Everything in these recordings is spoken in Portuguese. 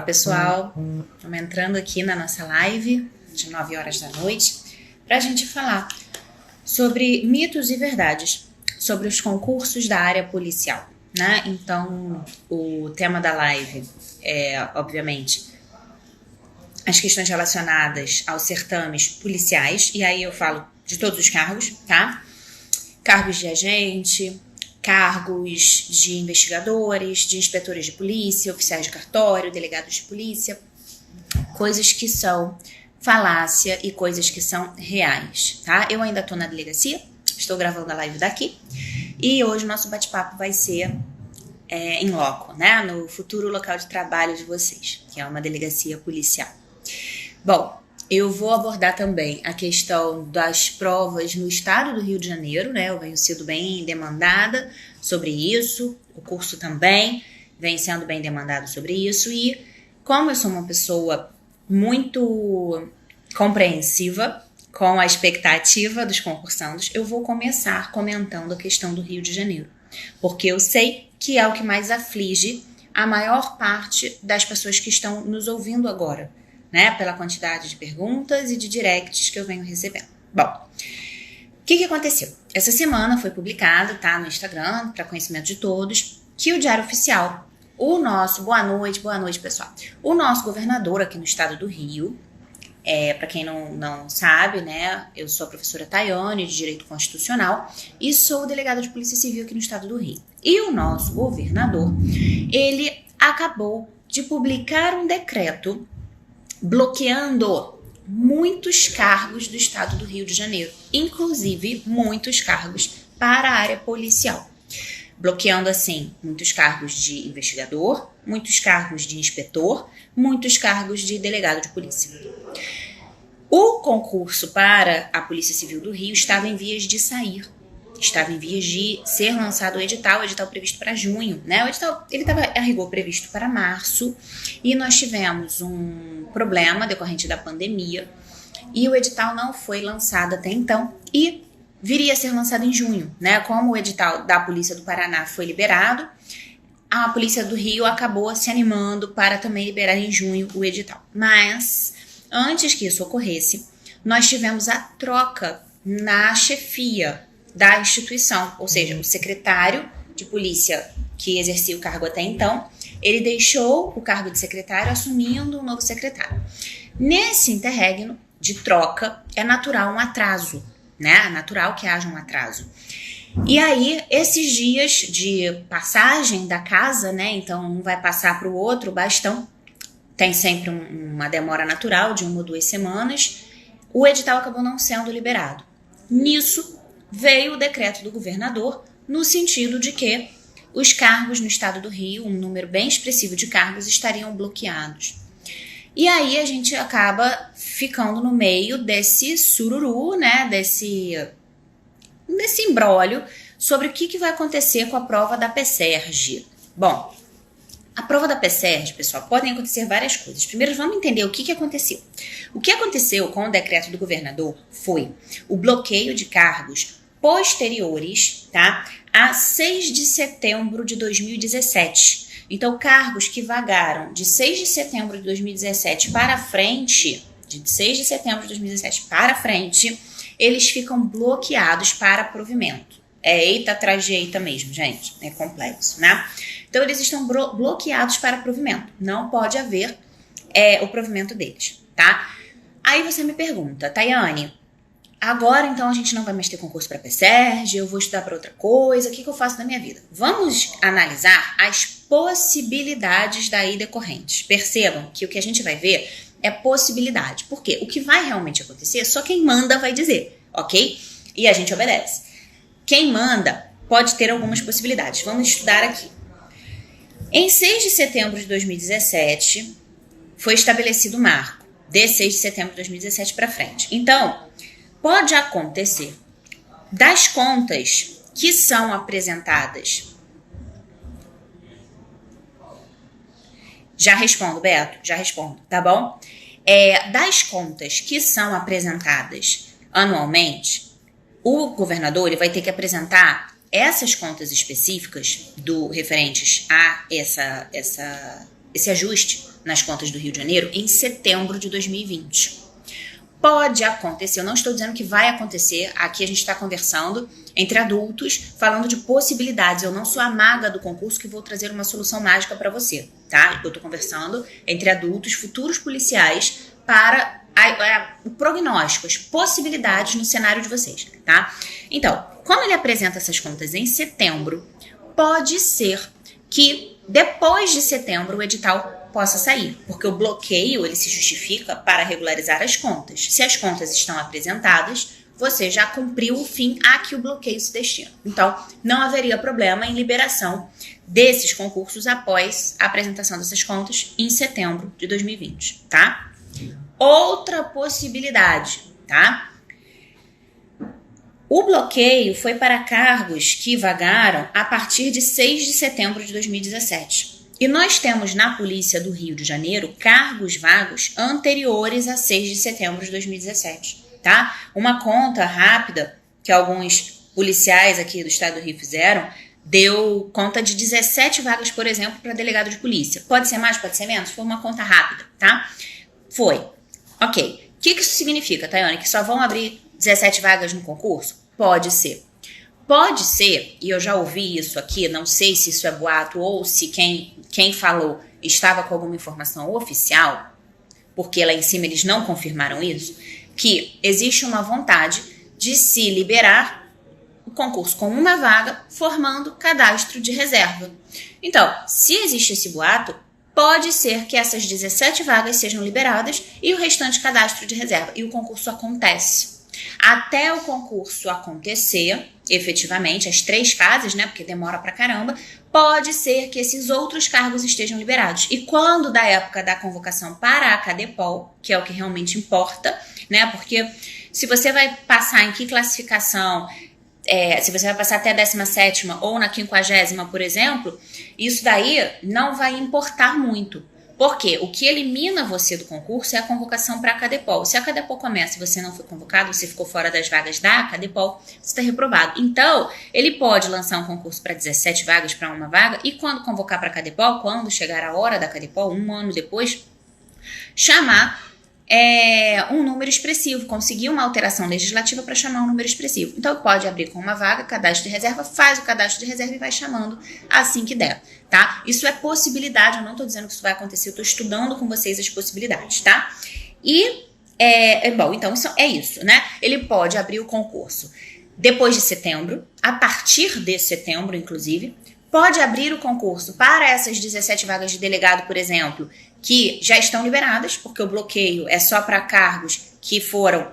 pessoal, estamos entrando aqui na nossa live de 9 horas da noite para a gente falar sobre mitos e verdades sobre os concursos da área policial, né? Então, o tema da live é, obviamente, as questões relacionadas aos certames policiais, e aí eu falo de todos os cargos, tá? Cargos de agente, cargos de investigadores, de inspetores de polícia, oficiais de cartório, delegados de polícia, coisas que são falácia e coisas que são reais, tá? Eu ainda tô na delegacia, estou gravando a live daqui, e hoje o nosso bate-papo vai ser em loco, né? No futuro local de trabalho de vocês, que é uma delegacia policial. Bom, eu vou abordar também a questão das provas no estado do Rio de Janeiro, né? Eu venho sido bem demandada sobre isso, o curso também vem sendo bem demandado sobre isso, e como eu sou uma pessoa muito compreensiva com a expectativa dos concursandos, eu vou começar comentando a questão do Rio de Janeiro, porque eu sei que é o que mais aflige a maior parte das pessoas que estão nos ouvindo agora, né, pela quantidade de perguntas e de directs que eu venho recebendo. Bom, o que aconteceu? Essa semana foi publicado, tá, no Instagram, para conhecimento de todos, que o Diário Oficial, o nosso, boa noite pessoal, o nosso governador aqui no estado do Rio, para quem não sabe, né, eu sou a professora Tayane, de Direito Constitucional, e sou delegada de Polícia Civil aqui no estado do Rio. E o nosso governador, ele acabou de publicar um decreto bloqueando muitos cargos do estado do Rio de Janeiro, inclusive muitos cargos para a área policial. Bloqueando, assim, muitos cargos de investigador, muitos cargos de inspetor, muitos cargos de delegado de polícia. O concurso para a Polícia Civil do Rio estava em vias de sair, estava em vias de ser lançado o edital previsto para junho, né? O edital, ele estava a rigor previsto para março, e nós tivemos um problema decorrente da pandemia, e o edital não foi lançado até então, e viria a ser lançado em junho, né? Como o edital da Polícia do Paraná foi liberado, a Polícia do Rio acabou se animando para também liberar em junho o edital. Mas, antes que isso ocorresse, nós tivemos a troca na chefia da instituição, ou seja, o secretário de polícia que exercia o cargo até então, ele deixou o cargo de secretário assumindo um novo secretário. Nesse interregno de troca, é natural um atraso, né? É natural que haja um atraso. E aí, esses dias de passagem da casa, né? Então, um vai passar para o outro o bastão, tem sempre uma demora natural de 1 ou 2 semanas, o edital acabou não sendo liberado. Nisso, veio o decreto do governador no sentido de que os cargos no estado do Rio, um número bem expressivo de cargos, estariam bloqueados. E aí a gente acaba ficando no meio desse sururu, né, desse imbróglio sobre o que vai acontecer com a prova da PSERG. Bom, a prova da PSERG, pessoal, podem acontecer várias coisas. Primeiro, vamos entender o que aconteceu. O que aconteceu com o decreto do governador foi o bloqueio de cargos posteriores, tá, a 6 de setembro de 2017. Então, cargos que vagaram de 6 de setembro de 2017 para frente, de 6 de setembro de 2017 para frente, eles ficam bloqueados para provimento. É eita atrás de eita mesmo, gente. É complexo, né? Então, eles estão bloqueados para provimento. Não pode haver o provimento deles, tá? Aí você me pergunta, Tayane, agora então a gente não vai mais ter concurso para PSERG, eu vou estudar para outra coisa, o que eu faço da minha vida? Vamos analisar as possibilidades daí decorrentes. Percebam que o que a gente vai ver é possibilidade. Por quê? O que vai realmente acontecer, só quem manda vai dizer, ok? E a gente obedece. Quem manda pode ter algumas possibilidades. Vamos estudar aqui. Em 6 de setembro de 2017, foi estabelecido o marco de 6 de setembro de 2017 para frente. Então, pode acontecer das contas que são apresentadas. Já respondo, Beto, já respondo, tá bom? Das contas que são apresentadas anualmente, o governador ele vai ter que apresentar essas contas específicas referentes a esse ajuste nas contas do Rio de Janeiro em setembro de 2020. Pode acontecer, eu não estou dizendo que vai acontecer, aqui a gente está conversando entre adultos, falando de possibilidades. Eu não sou a maga do concurso que vou trazer uma solução mágica para você, tá? Eu estou conversando entre adultos, futuros policiais, para o prognóstico, as possibilidades no cenário de vocês, tá? Então, como ele apresenta essas contas em setembro, pode ser que depois de setembro o edital possa sair, porque o bloqueio ele se justifica para regularizar as contas. Se as contas estão apresentadas, você já cumpriu o fim a que o bloqueio se destina. Então, não haveria problema em liberação desses concursos após a apresentação dessas contas em setembro de 2020, tá? Outra possibilidade, tá? O bloqueio foi para cargos que vagaram a partir de 6 de setembro de 2017. E nós temos na Polícia do Rio de Janeiro cargos vagos anteriores a 6 de setembro de 2017, tá? Uma conta rápida que alguns policiais aqui do estado do Rio fizeram deu conta de 17 vagas, por exemplo, para delegado de polícia. Pode ser mais, pode ser menos, foi uma conta rápida, tá? Foi. Ok. O que isso significa, Tayane? Que só vão abrir 17 vagas no concurso? Pode ser. Pode ser, e eu já ouvi isso aqui, não sei se isso é boato ou se quem falou estava com alguma informação oficial, porque lá em cima eles não confirmaram isso, que existe uma vontade de se liberar o concurso com uma vaga, formando cadastro de reserva. Então, se existe esse boato, pode ser que essas 17 vagas sejam liberadas e o restante cadastro de reserva. E o concurso acontece. Até o concurso acontecer, efetivamente, as 3 fases, né, porque demora pra caramba, pode ser que esses outros cargos estejam liberados. E quando da época da convocação para a Cadepol, que é o que realmente importa, né, porque se você vai passar em que classificação, se você vai passar até a 17ª ou na 50ª, por exemplo, isso daí não vai importar muito. Porque o que elimina você do concurso é a convocação para a Cadepol. Se a Cadepol começa e você não foi convocado, você ficou fora das vagas da Cadepol, você está reprovado. Então, ele pode lançar um concurso para 17 vagas para uma vaga e quando convocar para a Cadepol, quando chegar a hora da Cadepol, 1 ano depois, chamar um número expressivo, conseguir uma alteração legislativa para chamar um número expressivo. Então, pode abrir com uma vaga, cadastro de reserva, faz o cadastro de reserva e vai chamando assim que der, tá? Isso é possibilidade, eu não estou dizendo que isso vai acontecer, eu estou estudando com vocês as possibilidades, tá? E, bom, então isso é isso, né? Ele pode abrir o concurso depois de setembro, a partir de setembro, inclusive, pode abrir o concurso para essas 17 vagas de delegado, por exemplo, que já estão liberadas, porque o bloqueio é só para cargos que foram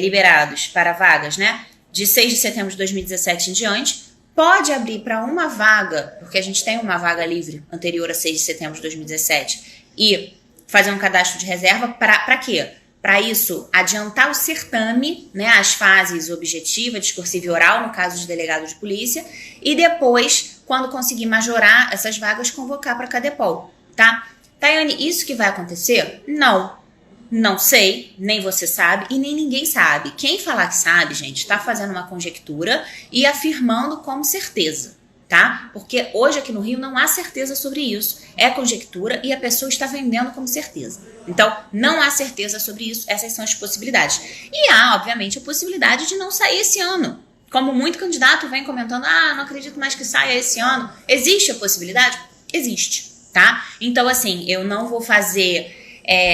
liberados para vagas, né, de 6 de setembro de 2017 em diante. Pode abrir para uma vaga, porque a gente tem uma vaga livre anterior a 6 de setembro de 2017, e fazer um cadastro de reserva para quê? Para isso, adiantar o certame, né, as fases objetiva, discursiva e oral, no caso de delegado de polícia, e depois, quando conseguir majorar essas vagas, convocar para a Cadepol, tá? Tayane, isso que vai acontecer? Não sei, nem você sabe e nem ninguém sabe. Quem falar que sabe, gente, está fazendo uma conjectura e afirmando como certeza, tá? Porque hoje aqui no Rio não há certeza sobre isso. É conjectura e a pessoa está vendendo como certeza. Então, não há certeza sobre isso, essas são as possibilidades. E há, obviamente, a possibilidade de não sair esse ano. Como muito candidato vem comentando, não acredito mais que saia esse ano. Existe a possibilidade? Existe, tá? Então, assim, eu não vou fazer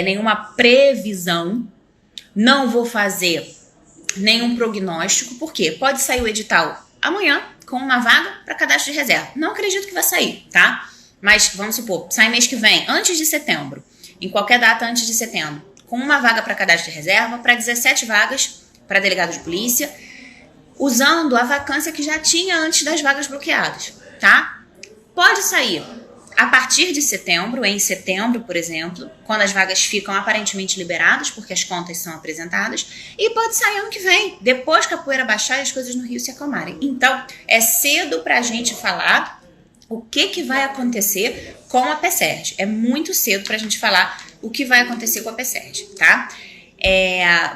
nenhuma previsão, não vou fazer nenhum prognóstico, porque pode sair o edital amanhã com uma vaga para cadastro de reserva. Não acredito que vai sair, tá? Mas vamos supor, sai mês que vem, antes de setembro, em qualquer data antes de setembro, com uma vaga para cadastro de reserva, para 17 vagas para delegado de polícia, usando a vacância que já tinha antes das vagas bloqueadas, tá? Pode sair a partir de setembro, em setembro, por exemplo, quando as vagas ficam aparentemente liberadas, porque as contas são apresentadas, e pode sair ano que vem, depois que a poeira baixar e as coisas no Rio se acalmarem. Então, é cedo pra gente falar o que vai acontecer com a PSERG. É muito cedo pra gente falar o que vai acontecer com a PSERG, tá?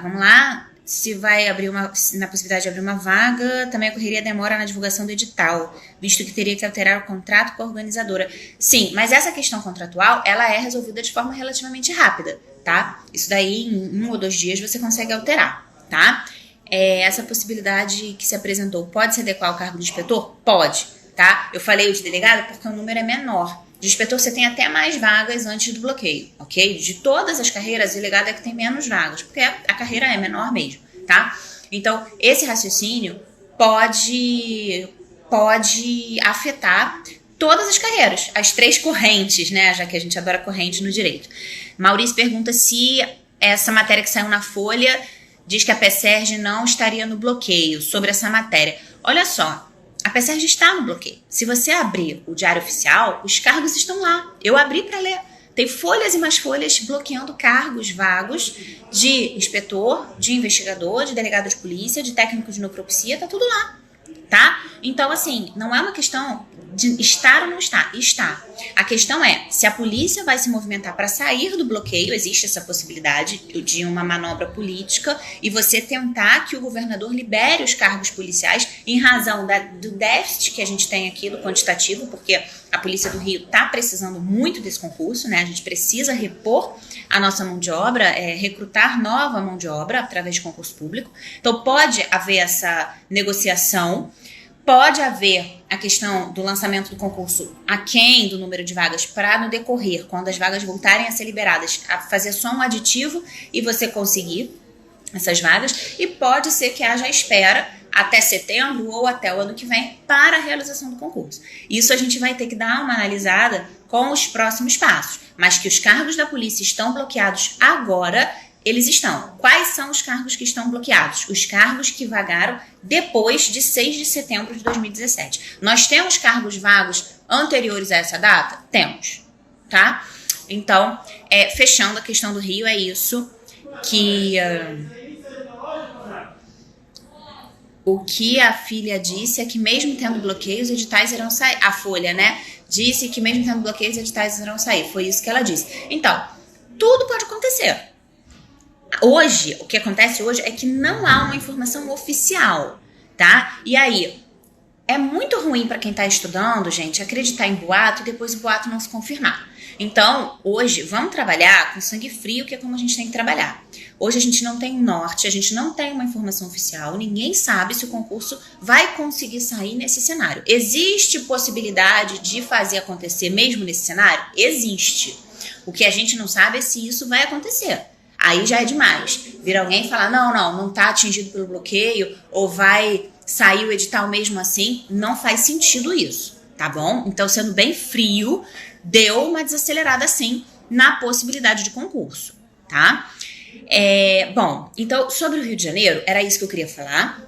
Vamos lá. se vai abrir na possibilidade de abrir uma vaga, também ocorreria demora na divulgação do edital, visto que teria que alterar o contrato com a organizadora. Sim, mas essa questão contratual, ela é resolvida de forma relativamente rápida, tá? Isso daí, em 1 ou 2 dias, você consegue alterar, tá? Essa possibilidade que se apresentou pode se adequar ao cargo de inspetor? Pode, tá? Eu falei o de delegado porque o número é menor. De inspetor você tem até mais vagas antes do bloqueio, ok? De todas as carreiras, o delegado é que tem menos vagas, porque a carreira é menor mesmo, tá? Então, esse raciocínio pode afetar todas as carreiras, as 3 correntes, né? Já que a gente adora corrente no direito. Maurício pergunta se essa matéria que saiu na Folha diz que a PSERG não estaria no bloqueio sobre essa matéria. Olha só. A PSERG está no bloqueio. Se você abrir o Diário Oficial, os cargos estão lá. Eu abri para ler. Tem folhas e mais folhas bloqueando cargos vagos de inspetor, de investigador, de delegado de polícia, de técnico de necropsia, tá tudo lá, tá? Então, assim, não é uma questão de estar ou não estar. Está. A questão é se a polícia vai se movimentar para sair do bloqueio, existe essa possibilidade de uma manobra política, e você tentar que o governador libere os cargos policiais em razão do déficit que a gente tem aqui do quantitativo, porque a Polícia do Rio está precisando muito desse concurso, né? A gente precisa repor a nossa mão de obra, recrutar nova mão de obra através de concurso público. Então pode haver essa negociação. Pode haver a questão do lançamento do concurso aquém do número de vagas para no decorrer, quando as vagas voltarem a ser liberadas, a fazer só um aditivo e você conseguir essas vagas. E pode ser que haja espera até setembro ou até o ano que vem para a realização do concurso. Isso a gente vai ter que dar uma analisada com os próximos passos. Mas que os cargos da polícia estão bloqueados agora, eles estão. Quais são os cargos que estão bloqueados? Os cargos que vagaram depois de 6 de setembro de 2017. Nós temos cargos vagos anteriores a essa data? Temos, tá? Então, fechando a questão do Rio, é isso que... o que a filha disse é que mesmo tendo bloqueio, os editais irão sair. A Folha, né? Disse que mesmo tendo bloqueio, os editais irão sair. Foi isso que ela disse. Então, tudo pode acontecer. Hoje, o que acontece hoje é que não há uma informação oficial, tá? E aí, é muito ruim para quem tá estudando, gente, acreditar em boato e depois o boato não se confirmar. Então, hoje, vamos trabalhar com sangue frio, que é como a gente tem que trabalhar. Hoje a gente não tem norte, a gente não tem uma informação oficial, ninguém sabe se o concurso vai conseguir sair nesse cenário. Existe possibilidade de fazer acontecer mesmo nesse cenário? Existe. O que a gente não sabe é se isso vai acontecer. Aí já é demais. Vir alguém e falar, não tá atingido pelo bloqueio, ou vai sair o edital mesmo assim, não faz sentido isso, tá bom? Então, sendo bem frio, deu uma desacelerada sim na possibilidade de concurso, tá? Bom, então, sobre o Rio de Janeiro, era isso que eu queria falar,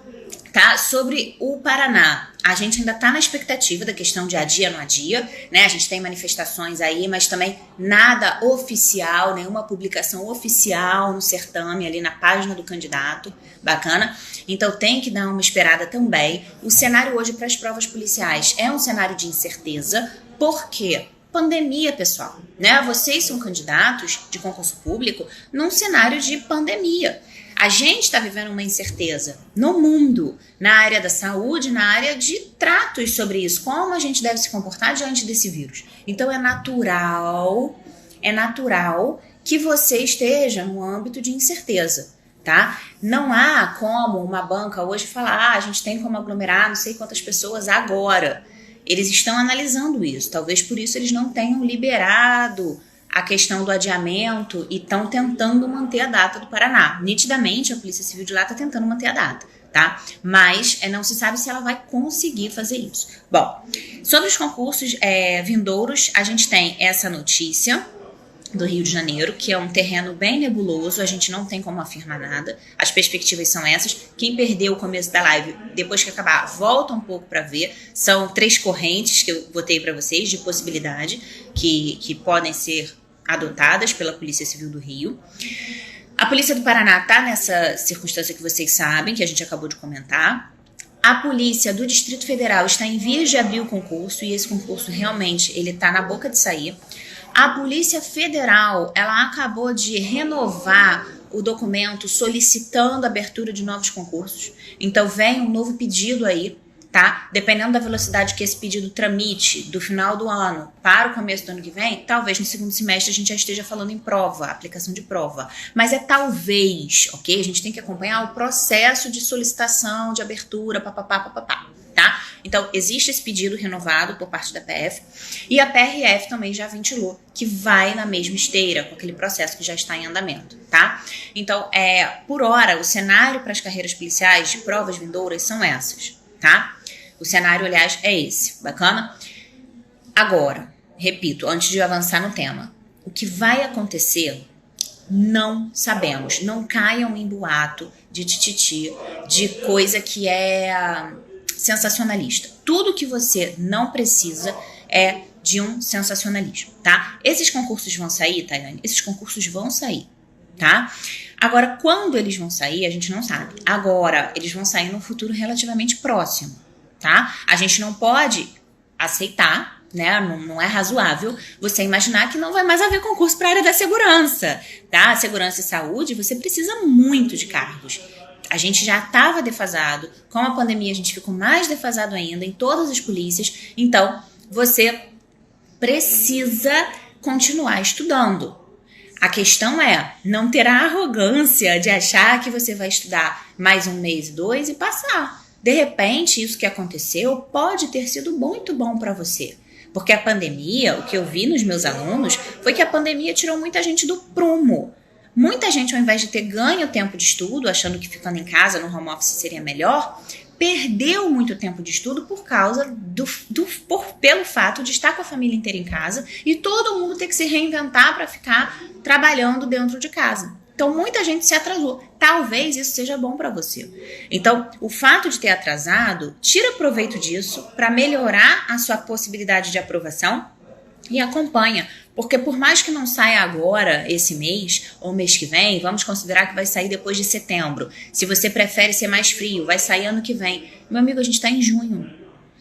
tá? Sobre o Paraná, a gente ainda tá na expectativa da questão de adia ou não adia, né? A gente tem manifestações aí, mas também nada oficial, nenhuma publicação oficial no certame, ali na página do candidato, bacana? Então tem que dar uma esperada também. O cenário hoje para as provas policiais é um cenário de incerteza, por quê? Pandemia, pessoal, né? Vocês são candidatos de concurso público num cenário de pandemia. A gente está vivendo uma incerteza no mundo, na área da saúde, na área de tratos sobre isso, como a gente deve se comportar diante desse vírus. Então é natural que você esteja no âmbito de incerteza, tá? Não há como uma banca hoje falar, a gente tem como aglomerar não sei quantas pessoas agora. Eles estão analisando isso, talvez por isso eles não tenham liberado a questão do adiamento e estão tentando manter a data do Paraná. Nitidamente, a Polícia Civil de lá está tentando manter a data, tá? Mas não se sabe se ela vai conseguir fazer isso. Bom, sobre os concursos vindouros, a gente tem essa notícia do Rio de Janeiro, que é um terreno bem nebuloso, a gente não tem como afirmar nada, as perspectivas são essas. Quem perdeu o começo da live, depois que acabar, volta um pouco para ver, são 3 correntes que eu botei para vocês de possibilidade que podem ser adotadas pela Polícia Civil do Rio. A Polícia do Paraná está nessa circunstância que vocês sabem, que a gente acabou de comentar. A Polícia do Distrito Federal está em vias de abrir o concurso, e esse concurso realmente ele está na boca de sair. A Polícia Federal, ela acabou de renovar o documento solicitando a abertura de novos concursos. Então vem um novo pedido aí, tá? Dependendo da velocidade que esse pedido tramite do final do ano para o começo do ano que vem, talvez no segundo semestre a gente já esteja falando em prova, aplicação de prova. Mas é talvez, ok? A gente tem que acompanhar o processo de solicitação, de abertura, papapá. Tá? Então, existe esse pedido renovado por parte da PF e a PRF também já ventilou que vai na mesma esteira com aquele processo que já está em andamento, tá? Então, por hora, o cenário para as carreiras policiais de provas vindouras são essas, tá? O cenário, aliás, é esse, bacana? Agora, repito, antes de eu avançar no tema, o que vai acontecer não sabemos, não caiam em boato de tititi, de coisa que é sensacionalista. Tudo que você não precisa é de um sensacionalismo, tá? Esses concursos vão sair, Tayane? Esses concursos vão sair, tá? Agora, quando eles vão sair, a gente não sabe. Agora, eles vão sair num futuro relativamente próximo, tá? A gente não pode aceitar, né? Não é razoável você imaginar que não vai mais haver concurso para a área da segurança, tá? Segurança e saúde, você precisa muito de cargos. A gente já estava defasado, com a pandemia a gente ficou mais defasado ainda em todas as polícias, então você precisa continuar estudando. A questão é não ter a arrogância de achar que você vai estudar mais um mês, 2 e passar. De repente, isso que aconteceu pode ter sido muito bom para você. Porque a pandemia, o que eu vi nos meus alunos, foi que a pandemia tirou muita gente do prumo. Muita gente, ao invés de ter ganho tempo de estudo, achando que ficando em casa no home office seria melhor, perdeu muito tempo de estudo por causa pelo fato de estar com a família inteira em casa e todo mundo ter que se reinventar para ficar trabalhando dentro de casa. Então, muita gente se atrasou. Talvez isso seja bom para você. Então, o fato de ter atrasado, tira proveito disso para melhorar a sua possibilidade de aprovação e acompanha. Porque por mais que não saia agora, esse mês, ou mês que vem, vamos considerar que vai sair depois de setembro. Se você prefere ser mais frio, vai sair ano que vem. Meu amigo, a gente está em junho.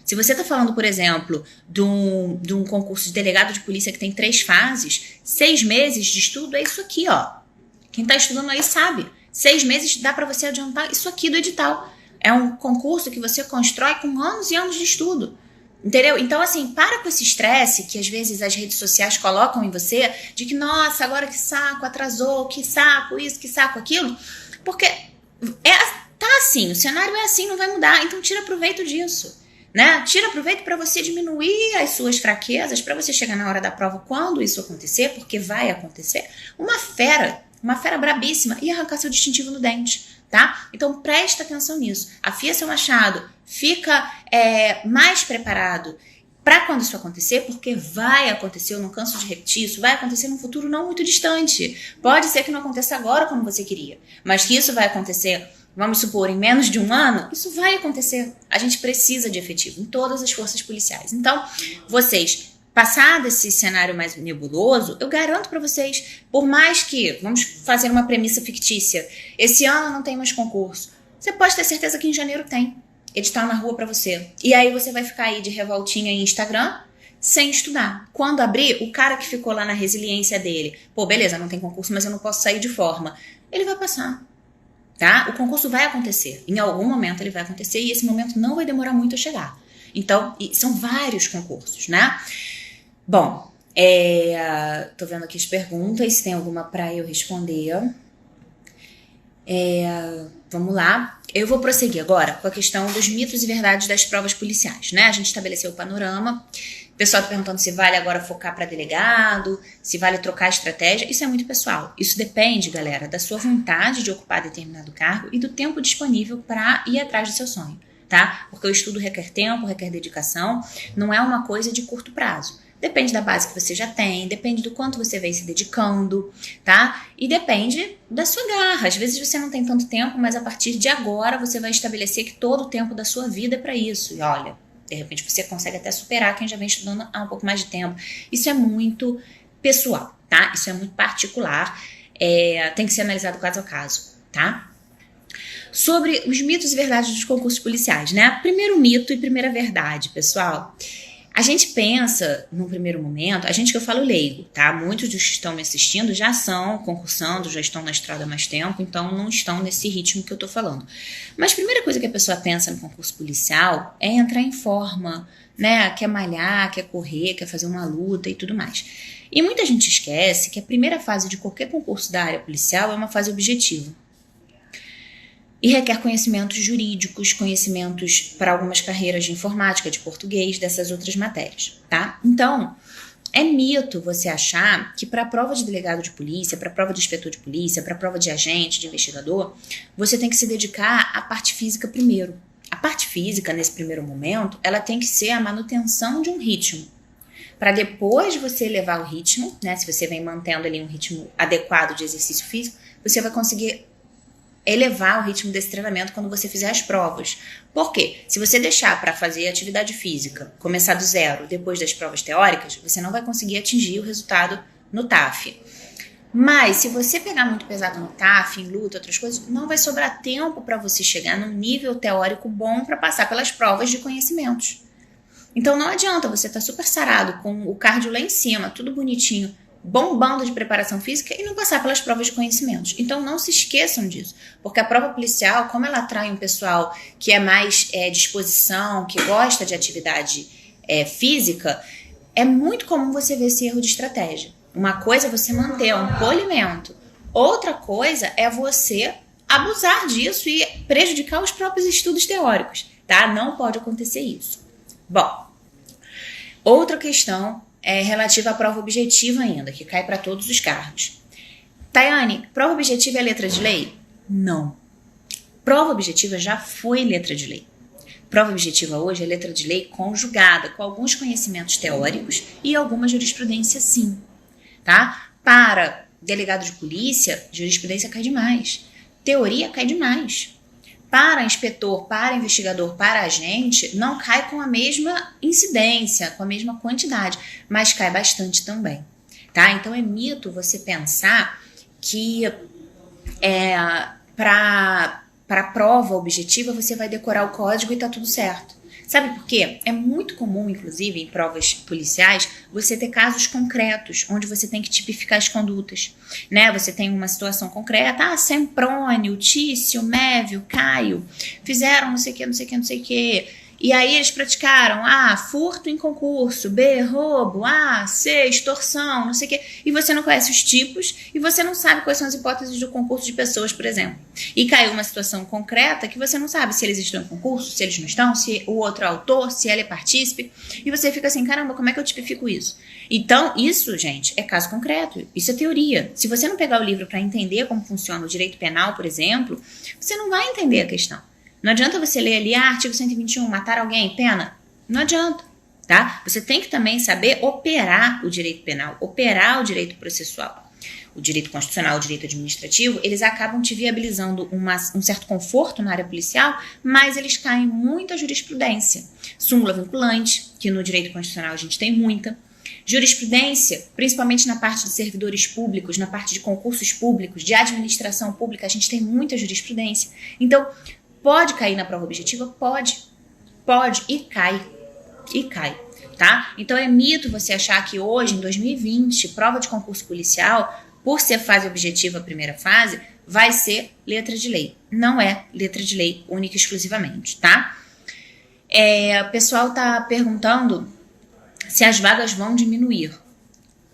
Se você está falando, por exemplo, de um concurso de delegado de polícia que tem 3 fases, 6 meses de estudo é isso aqui, ó. Quem está estudando aí sabe. 6 meses dá para você adiantar isso aqui do edital. É um concurso que você constrói com anos e anos de estudo. Entendeu? Então, assim, para com esse estresse que às vezes as redes sociais colocam em você, de que, nossa, agora que saco, atrasou, que saco isso, que saco aquilo, porque tá assim, o cenário é assim, não vai mudar, então tira proveito disso, né? Tira proveito para você diminuir as suas fraquezas, para você chegar na hora da prova, quando isso acontecer, porque vai acontecer, uma fera brabíssima e arrancar seu distintivo no dente, tá? Então presta atenção nisso, afia seu machado, fica mais preparado para quando isso acontecer, porque vai acontecer, eu não canso de repetir, isso vai acontecer num futuro não muito distante. Pode ser que não aconteça agora como você queria, mas que isso vai acontecer, vamos supor, em menos de um ano, isso vai acontecer. A gente precisa de efetivo em todas as forças policiais. Então, vocês, passado esse cenário mais nebuloso, eu garanto para vocês, por mais que, vamos fazer uma premissa fictícia, esse ano não tem mais concurso, você pode ter certeza que em janeiro tem edital na rua para você. E aí você vai ficar aí de revoltinha em Instagram sem estudar. Quando abrir, o cara que ficou lá na resiliência dele, pô, beleza, não tem concurso, mas eu não posso sair de forma. Ele vai passar, tá? O concurso vai acontecer. Em algum momento ele vai acontecer e esse momento não vai demorar muito a chegar. Então, são vários concursos, né? Bom, tô vendo aqui as perguntas, se tem alguma para eu responder. Vamos lá. Eu vou prosseguir agora com a questão dos mitos e verdades das provas policiais, né? A gente estabeleceu o panorama. O pessoal está perguntando se vale agora focar para delegado, se vale trocar a estratégia. Isso é muito pessoal. Isso depende, galera, da sua vontade de ocupar determinado cargo e do tempo disponível para ir atrás do seu sonho, tá? Porque o estudo requer tempo, requer dedicação, não é uma coisa de curto prazo. Depende da base que você já tem, depende do quanto você vem se dedicando, tá? E depende da sua garra. Às vezes você não tem tanto tempo, mas a partir de agora você vai estabelecer que todo o tempo da sua vida é para isso. E olha, de repente você consegue até superar quem já vem estudando há um pouco mais de tempo. Isso é muito pessoal, tá? Isso é muito particular. Tem que ser analisado caso a caso, tá? Sobre os mitos e verdades dos concursos policiais, né? Primeiro mito e primeira verdade, pessoal. A gente pensa, num primeiro momento, a gente que eu falo leigo, tá? Muitos dos que estão me assistindo já são concursando, já estão na estrada há mais tempo, então não estão nesse ritmo que eu tô falando. Mas a primeira coisa que a pessoa pensa no concurso policial é entrar em forma, né? Quer malhar, quer correr, quer fazer uma luta e tudo mais. E muita gente esquece que a primeira fase de qualquer concurso da área policial é uma fase objetiva. E requer conhecimentos jurídicos, conhecimentos para algumas carreiras de informática, de português, dessas outras matérias, tá? Então, é mito você achar que para a prova de delegado de polícia, para a prova de inspetor de polícia, para a prova de agente, de investigador, você tem que se dedicar à parte física primeiro. A parte física, nesse primeiro momento, ela tem que ser a manutenção de um ritmo. Para depois você elevar o ritmo, né? Se você vem mantendo ali um ritmo adequado de exercício físico, você vai conseguir elevar o ritmo desse treinamento quando você fizer as provas. Por quê? Se você deixar para fazer atividade física, começar do zero, depois das provas teóricas, você não vai conseguir atingir o resultado no TAF. Mas se você pegar muito pesado no TAF, em luta, outras coisas, não vai sobrar tempo para você chegar num nível teórico bom para passar pelas provas de conhecimentos. Então não adianta você estar super sarado, com o cardio lá em cima, tudo bonitinho, bombando de preparação física e não passar pelas provas de conhecimentos. Então não se esqueçam disso, porque a prova policial, como ela atrai um pessoal que é mais disposição, que gosta de atividade física, é muito comum você ver esse erro de estratégia. Uma coisa é você manter um polimento, outra coisa é você abusar disso e prejudicar os próprios estudos teóricos, tá? Não pode acontecer isso. Bom, outra questão é relativa à prova objetiva ainda, que cai para todos os cargos. Tayane, prova objetiva é letra de lei? Não. Prova objetiva já foi letra de lei. Prova objetiva hoje é letra de lei conjugada, com alguns conhecimentos teóricos e alguma jurisprudência sim. Tá? Para delegado de polícia, jurisprudência cai demais. Teoria cai demais. Para inspetor, para investigador, para agente, não cai com a mesma incidência, com a mesma quantidade, mas cai bastante também, tá? Então é mito você pensar que para prova objetiva você vai decorar o código e tá tudo certo. Sabe por quê? É muito comum, inclusive, em provas policiais, você ter casos concretos, onde você tem que tipificar as condutas, né? Você tem uma situação concreta, Semprônio, Tício, Mévio, Caio, fizeram não sei o que, não sei o que, não sei o que. E aí eles praticaram, furto em concurso, B, roubo, C, extorsão, não sei o quê. E você não conhece os tipos e você não sabe quais são as hipóteses do concurso de pessoas, por exemplo. E caiu uma situação concreta que você não sabe se eles estão em concurso, se eles não estão, se o outro é autor, se ela é partícipe. E você fica assim, caramba, como é que eu tipifico isso? Então, isso, gente, é caso concreto. Isso é teoria. Se você não pegar o livro para entender como funciona o direito penal, por exemplo, você não vai entender a questão. Não adianta você ler ali, artigo 121, matar alguém, pena. Não adianta, tá? Você tem que também saber operar o direito penal, operar o direito processual. O direito constitucional, o direito administrativo, eles acabam te viabilizando um certo conforto na área policial, mas eles caem em muita jurisprudência. Súmula vinculante, que no direito constitucional a gente tem muita. Jurisprudência, principalmente na parte de servidores públicos, na parte de concursos públicos, de administração pública, a gente tem muita jurisprudência. Então, pode cair na prova objetiva? Pode e cai, tá? Então é mito você achar que hoje, em 2020, prova de concurso policial, por ser fase objetiva a primeira fase, vai ser letra de lei. Não é letra de lei única e exclusivamente, tá? O pessoal tá perguntando se as vagas vão diminuir.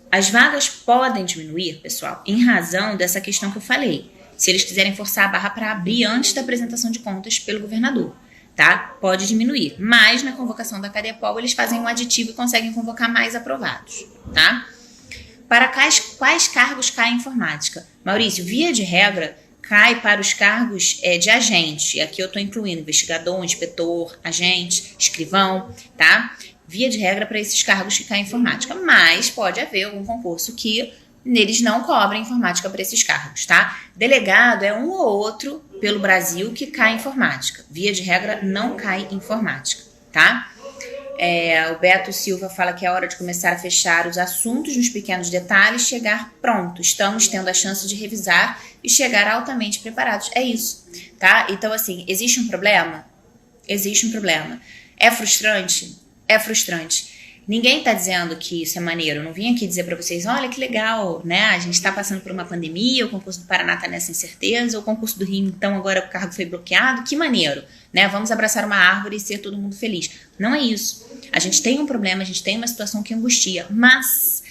As vagas podem diminuir, pessoal, em razão dessa questão que eu falei. Se eles quiserem forçar a barra para abrir antes da apresentação de contas pelo governador, tá? Pode diminuir. Mas na convocação da CADEPOL eles fazem um aditivo e conseguem convocar mais aprovados, tá? Para quais cargos cai a informática? Maurício, via de regra, cai para os cargos de agente. E aqui eu estou incluindo investigador, inspetor, agente, escrivão, tá? Via de regra para esses cargos que cai a informática. Mas pode haver algum concurso que eles não cobrem informática para esses cargos, tá? Delegado é um ou outro pelo Brasil que cai informática. Via de regra, não cai informática, tá? O Beto Silva fala que é hora de começar a fechar os assuntos nos pequenos detalhes, chegar pronto. Estamos tendo a chance de revisar e chegar altamente preparados. É isso, tá? Então, assim, existe um problema? Existe um problema. É frustrante? É frustrante. Ninguém tá dizendo que isso é maneiro. Eu não vim aqui dizer para vocês, olha que legal, né? A gente tá passando por uma pandemia, o concurso do Paraná tá nessa incerteza, o concurso do Rio, então, agora o cargo foi bloqueado. Que maneiro, né? Vamos abraçar uma árvore e ser todo mundo feliz. Não é isso. A gente tem um problema, a gente tem uma situação que angustia, mas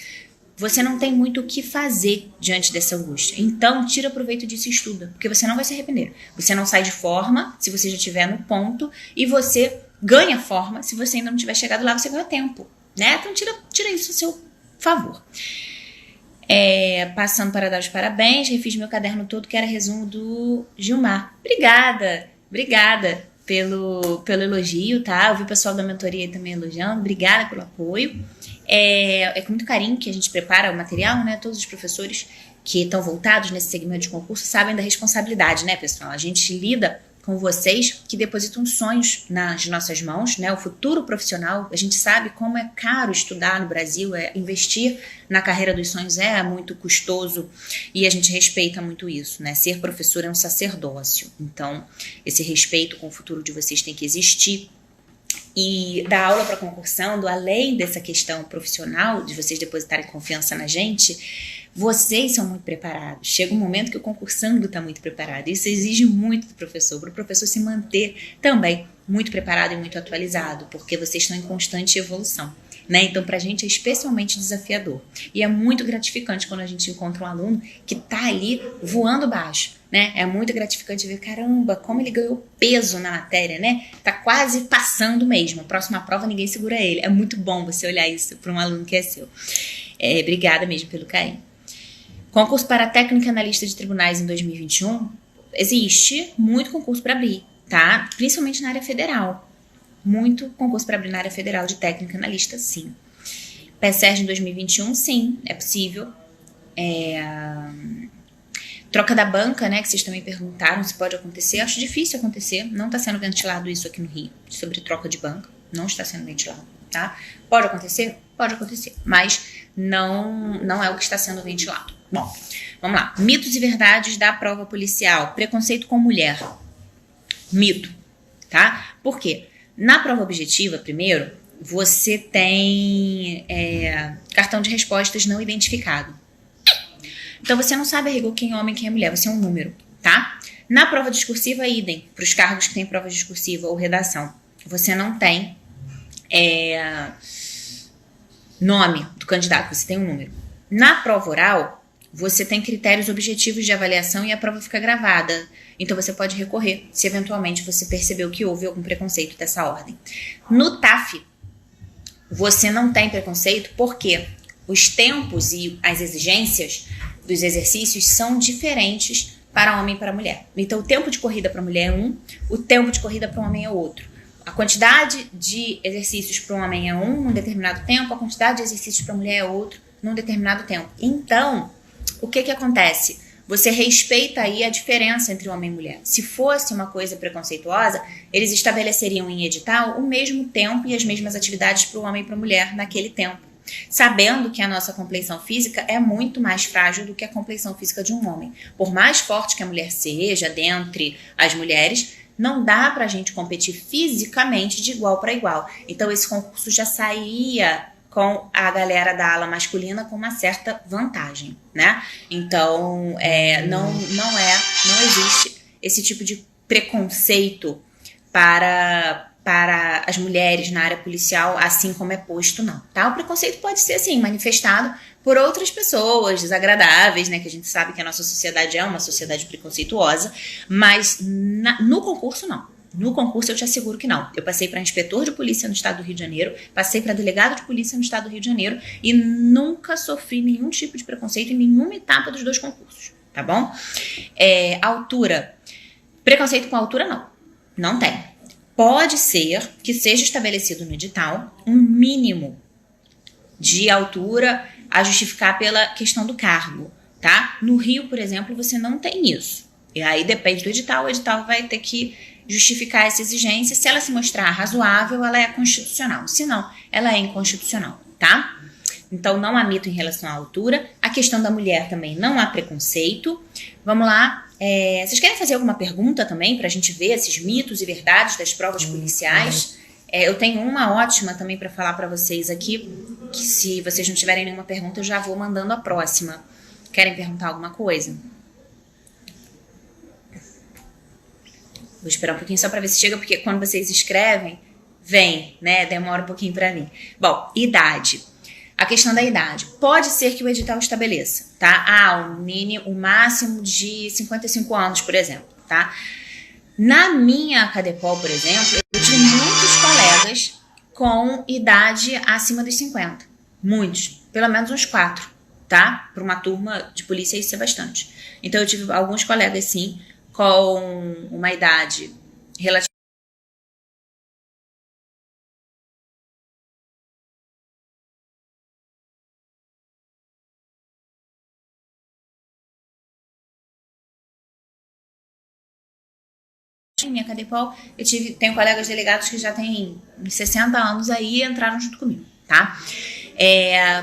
você não tem muito o que fazer diante dessa angústia. Então, tira proveito disso e estuda, porque você não vai se arrepender. Você não sai de forma se você já estiver no ponto, e você ganha forma se você ainda não tiver chegado lá, você ganha tempo, né? Então, tira isso a seu favor. Passando para dar os parabéns, refiz meu caderno todo, que era resumo do Gilmar. Obrigada pelo elogio, tá? Eu vi o pessoal da mentoria aí também elogiando. Obrigada pelo apoio. É com muito carinho que a gente prepara o material, né? Todos os professores que estão voltados nesse segmento de concurso sabem da responsabilidade, né, pessoal? A gente lida com vocês que depositam sonhos nas nossas mãos, né? O futuro profissional, a gente sabe como é caro estudar no Brasil, investir na carreira dos sonhos é muito custoso, e a gente respeita muito isso, né? Ser professor é um sacerdócio, então esse respeito com o futuro de vocês tem que existir. E dar aula para concursando, além dessa questão profissional, de vocês depositarem confiança na gente, vocês são muito preparados. Chega um momento que o concursando está muito preparado. Isso exige muito do professor, para o professor se manter também muito preparado e muito atualizado, porque vocês estão em constante evolução, né? Então, para a gente é especialmente desafiador. E é muito gratificante quando a gente encontra um aluno que está ali voando baixo, né? É muito gratificante ver, caramba, como ele ganhou peso na matéria, né? Tá quase passando mesmo. A próxima prova ninguém segura ele. É muito bom você olhar isso para um aluno que é seu. Obrigada mesmo pelo carinho. Concurso para técnico e analista de tribunais em 2021. Existe muito concurso para abrir, tá? Principalmente na área federal. Muito concurso para abrir na área federal de técnico e analista, sim. PSERG em 2021, sim, é possível. Troca da banca, né, que vocês também perguntaram se pode acontecer. Acho difícil acontecer, não está sendo ventilado isso aqui no Rio, sobre troca de banca, não está sendo ventilado, tá? Pode acontecer? Pode acontecer, mas não é o que está sendo ventilado. Bom, vamos lá. Mitos e verdades da prova policial. Preconceito com mulher. Mito, tá? Por quê? Na prova objetiva, primeiro, você tem cartão de respostas não identificado. Então, você não sabe a rigor quem é homem e quem é mulher, você é um número, tá? Na prova discursiva, idem, para os cargos que tem prova discursiva ou redação. Você não tem nome do candidato, você tem um número. Na prova oral, você tem critérios objetivos de avaliação e a prova fica gravada. Então, você pode recorrer se eventualmente você percebeu que houve algum preconceito dessa ordem. No TAF, você não tem preconceito porque os tempos e as exigências dos exercícios são diferentes para homem e para mulher. Então, o tempo de corrida para mulher é um, o tempo de corrida para homem é outro. A quantidade de exercícios para um homem é um num determinado tempo, a quantidade de exercícios para mulher é outro num determinado tempo. Então, o que acontece? Você respeita aí a diferença entre homem e mulher. Se fosse uma coisa preconceituosa, eles estabeleceriam em edital o mesmo tempo e as mesmas atividades para o homem e para a mulher naquele tempo, sabendo que a nossa compleição física é muito mais frágil do que a compleição física de um homem. Por mais forte que a mulher seja dentre as mulheres, não dá pra gente competir fisicamente de igual para igual. Então esse concurso já saía com a galera da ala masculina com uma certa vantagem, né? Então não existe esse tipo de preconceito para as mulheres na área policial, assim como é posto, não, tá? O preconceito pode ser, assim, manifestado por outras pessoas desagradáveis, né? Que a gente sabe que a nossa sociedade é uma sociedade preconceituosa, mas no concurso, não. No concurso, eu te asseguro que não. Eu passei para inspetor de polícia no estado do Rio de Janeiro, passei para delegado de polícia no estado do Rio de Janeiro e nunca sofri nenhum tipo de preconceito em nenhuma etapa dos dois concursos, tá bom? Altura. Preconceito com altura, não. Não tem. Pode ser que seja estabelecido no edital um mínimo de altura a justificar pela questão do cargo, tá? No Rio, por exemplo, você não tem isso. E aí depende do edital, o edital vai ter que justificar essa exigência. Se ela se mostrar razoável, ela é constitucional. Se não, ela é inconstitucional, tá? Então, não há mito em relação à altura. A questão da mulher também não há preconceito. Vamos lá. Vocês querem fazer alguma pergunta também para a gente ver esses mitos e verdades das provas policiais? Eu tenho uma ótima também para falar para vocês aqui, que se vocês não tiverem nenhuma pergunta, eu já vou mandando a próxima. Querem perguntar alguma coisa? Vou esperar um pouquinho só para ver se chega, porque quando vocês escrevem, vem, né? Demora um pouquinho para vir. Bom, idade. A questão da idade. Pode ser que o edital estabeleça, tá? O máximo de 55 anos, por exemplo, tá? Na minha Cadepol, por exemplo, eu tive muitos colegas com idade acima dos 50. Muitos. Pelo menos uns 4, tá? Para uma turma de polícia isso é bastante. Então eu tive alguns colegas, sim, com uma idade relativamente em minha Cadepol, tenho colegas delegados que já têm 60 anos aí e entraram junto comigo, tá?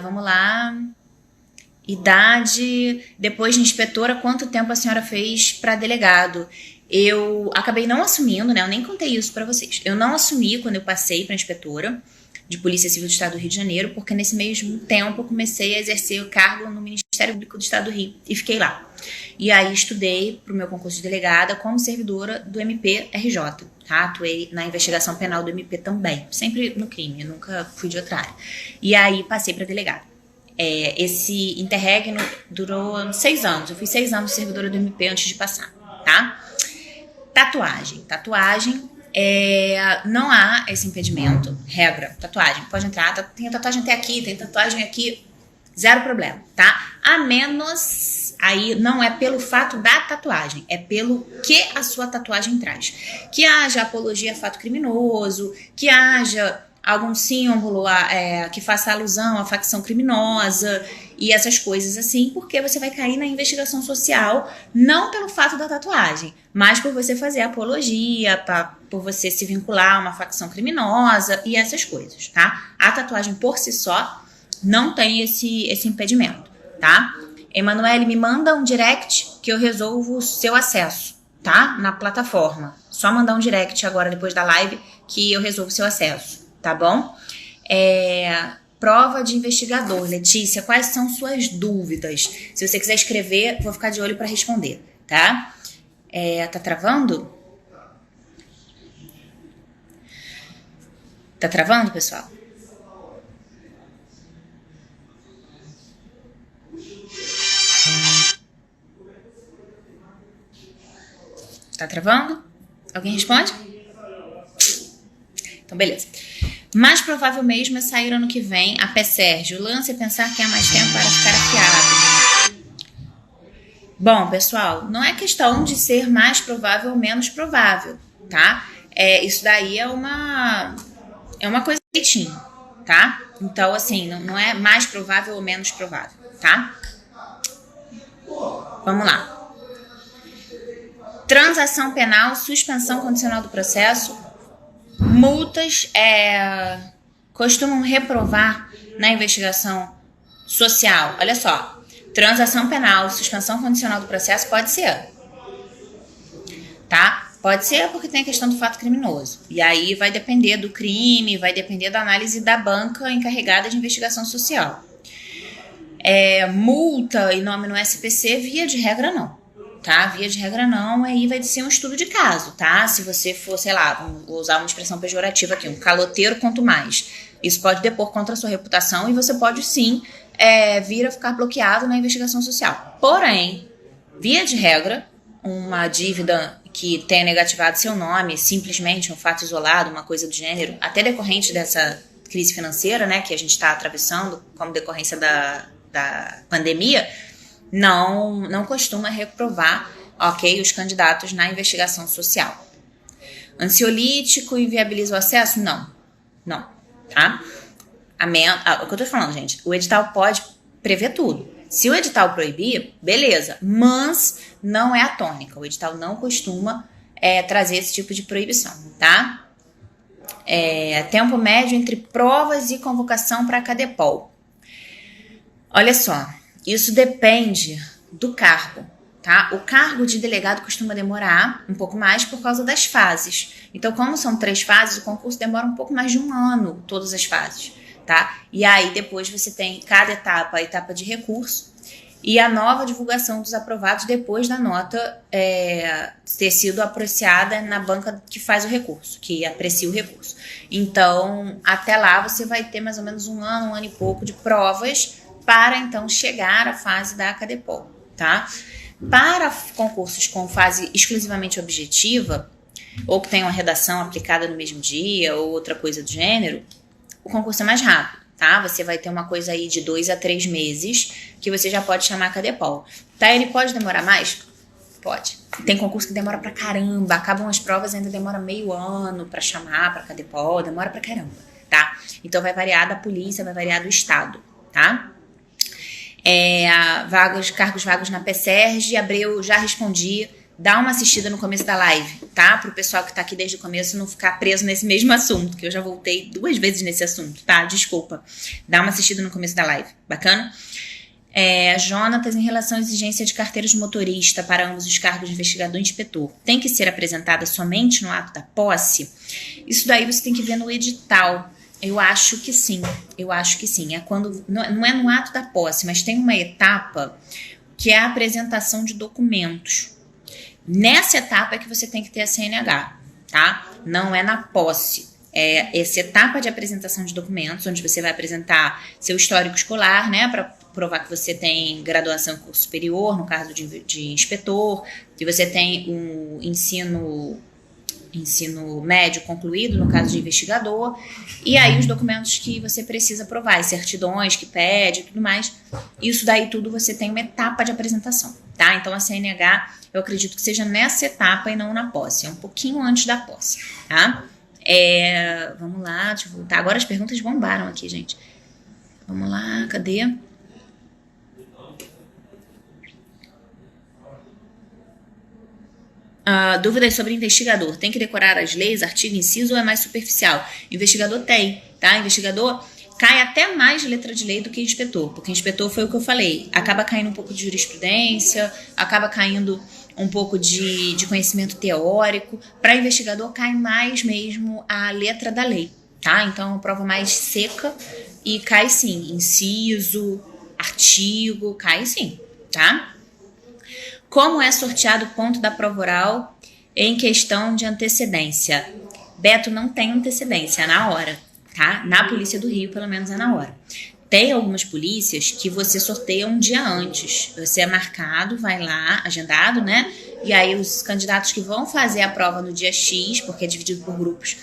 Vamos lá. Idade, depois de inspetora, quanto tempo a senhora fez para delegado? Eu acabei não assumindo, né? Eu nem contei isso para vocês. Eu não assumi quando eu passei para inspetora de Polícia Civil do Estado do Rio de Janeiro, porque nesse mesmo tempo eu comecei a exercer o cargo no Ministério Público do Estado do Rio e fiquei lá. E aí estudei para o meu concurso de delegada como servidora do MP-RJ, tá? Atuei na investigação penal do MP também, sempre no crime, eu nunca fui de outra área. E aí passei para delegada. Esse interregno durou 6 anos, eu fui 6 anos servidora do MP antes de passar, tá? Tatuagem, não há esse impedimento, regra, tatuagem, pode entrar, tem tatuagem até aqui, tem tatuagem aqui, zero problema, tá? A menos, aí não é pelo fato da tatuagem, é pelo que a sua tatuagem traz. Que haja apologia a fato criminoso, que haja algum símbolo que faça alusão à facção criminosa e essas coisas assim, porque você vai cair na investigação social, não pelo fato da tatuagem, mas por você fazer apologia, por você se vincular a uma facção criminosa e essas coisas, tá? A tatuagem por si só não tem esse impedimento, tá? Emanuele, me manda um direct que eu resolvo o seu acesso, tá? Na plataforma. Só mandar um direct agora, depois da live, que eu resolvo o seu acesso, tá bom? Prova de investigador. Letícia, quais são suas dúvidas? Se você quiser escrever, vou ficar de olho para responder, tá? Tá travando? Tá travando, pessoal? Tá travando? Alguém responde? Então, beleza. Mais provável mesmo é sair ano que vem a pé Sérgio. O lance é pensar que há mais tempo para ficar afiado. Bom, pessoal, não é questão de ser mais provável ou menos provável, tá? Isso daí é uma coisa direitinho, tá? Então, assim, não é mais provável ou menos provável, tá? Vamos lá. Transação penal, suspensão condicional do processo, multas costumam reprovar na investigação social. Olha só, transação penal, suspensão condicional do processo pode ser, tá? Pode ser porque tem a questão do fato criminoso. E aí vai depender do crime, vai depender da análise da banca encarregada de investigação social. Multa e nome no SPC, via de regra não. Tá? Via de regra não, aí vai ser um estudo de caso, tá? Se você for, sei lá, vou usar uma expressão pejorativa aqui, um caloteiro quanto mais. Isso pode depor contra a sua reputação e você pode sim vir a ficar bloqueado na investigação social. Porém, via de regra, uma dívida que tenha negativado seu nome, simplesmente um fato isolado, uma coisa do gênero, até decorrente dessa crise financeira, né, que a gente está atravessando como decorrência da pandemia, não costuma reprovar, ok, os candidatos na investigação social. Ansiolítico inviabiliza o acesso? Não, tá? O que eu tô falando, gente, o edital pode prever tudo. Se o edital proibir, beleza, mas não é a tônica. O edital não costuma trazer esse tipo de proibição, tá? Tempo médio entre provas e convocação para a Cadepol. Olha só. Isso depende do cargo, tá? O cargo de delegado costuma demorar um pouco mais por causa das fases. Então, como são 3 fases, o concurso demora um pouco mais de 1 ano, todas as fases, tá? E aí, depois você tem cada etapa, a etapa de recurso e a nova divulgação dos aprovados depois da nota ter sido apreciada na banca que faz o recurso, que aprecia o recurso. Então, até lá você vai ter mais ou menos 1 ano e pouco de provas para, então, chegar à fase da Acadepol, tá? Para concursos com fase exclusivamente objetiva, ou que tenham a redação aplicada no mesmo dia, ou outra coisa do gênero, o concurso é mais rápido, tá? Você vai ter uma coisa aí de 2 a 3 meses que você já pode chamar Acadepol. Tá? Ele pode demorar mais? Pode. Tem concurso que demora pra caramba, acabam as provas e ainda demora meio ano pra chamar pra Acadepol, demora pra caramba, tá? Então vai variar da polícia, vai variar do estado, tá? Cargos vagos na PSERG, Abreu, já respondi. Dá uma assistida no começo da live, tá? Pro pessoal que tá aqui desde o começo não ficar preso nesse mesmo assunto, que eu já voltei 2 vezes nesse assunto, tá? Desculpa. Dá uma assistida no começo da live. Bacana? Jonatas, em relação à exigência de carteira de motorista para ambos os cargos de investigador e inspetor, tem que ser apresentada somente no ato da posse? Isso daí você tem que ver no edital. Eu acho que sim. É quando não é no ato da posse, mas tem uma etapa que é a apresentação de documentos. Nessa etapa é que você tem que ter a CNH, tá? Não é na posse. É essa etapa de apresentação de documentos, onde você vai apresentar seu histórico escolar, né? Para provar que você tem graduação em curso superior, no caso de inspetor, que você tem um ensino médio concluído, no caso de investigador, e aí os documentos que você precisa provar, as certidões que pede e tudo mais, isso daí tudo você tem uma etapa de apresentação, tá? Então a CNH, eu acredito que seja nessa etapa e não na posse, é um pouquinho antes da posse, tá? Vamos lá, deixa eu voltar, agora as perguntas bombaram aqui, gente. Vamos lá, cadê? Dúvidas sobre investigador. Tem que decorar as leis, artigo, inciso ou é mais superficial? Investigador tem, tá? Investigador cai até mais de letra de lei do que inspetor, porque inspetor foi o que eu falei. Acaba caindo um pouco de jurisprudência, acaba caindo um pouco de conhecimento teórico. Para investigador cai mais mesmo a letra da lei, tá? Então é uma prova mais seca e cai sim. Inciso, artigo, cai sim, tá? Como é sorteado o ponto da prova oral em questão de antecedência? Beto, não tem antecedência, é na hora, tá? Na Polícia do Rio, pelo menos, é na hora. Tem algumas polícias que você sorteia um dia antes. Você é marcado, vai lá, agendado, né? E aí os candidatos que vão fazer a prova no dia X, porque é dividido por grupos,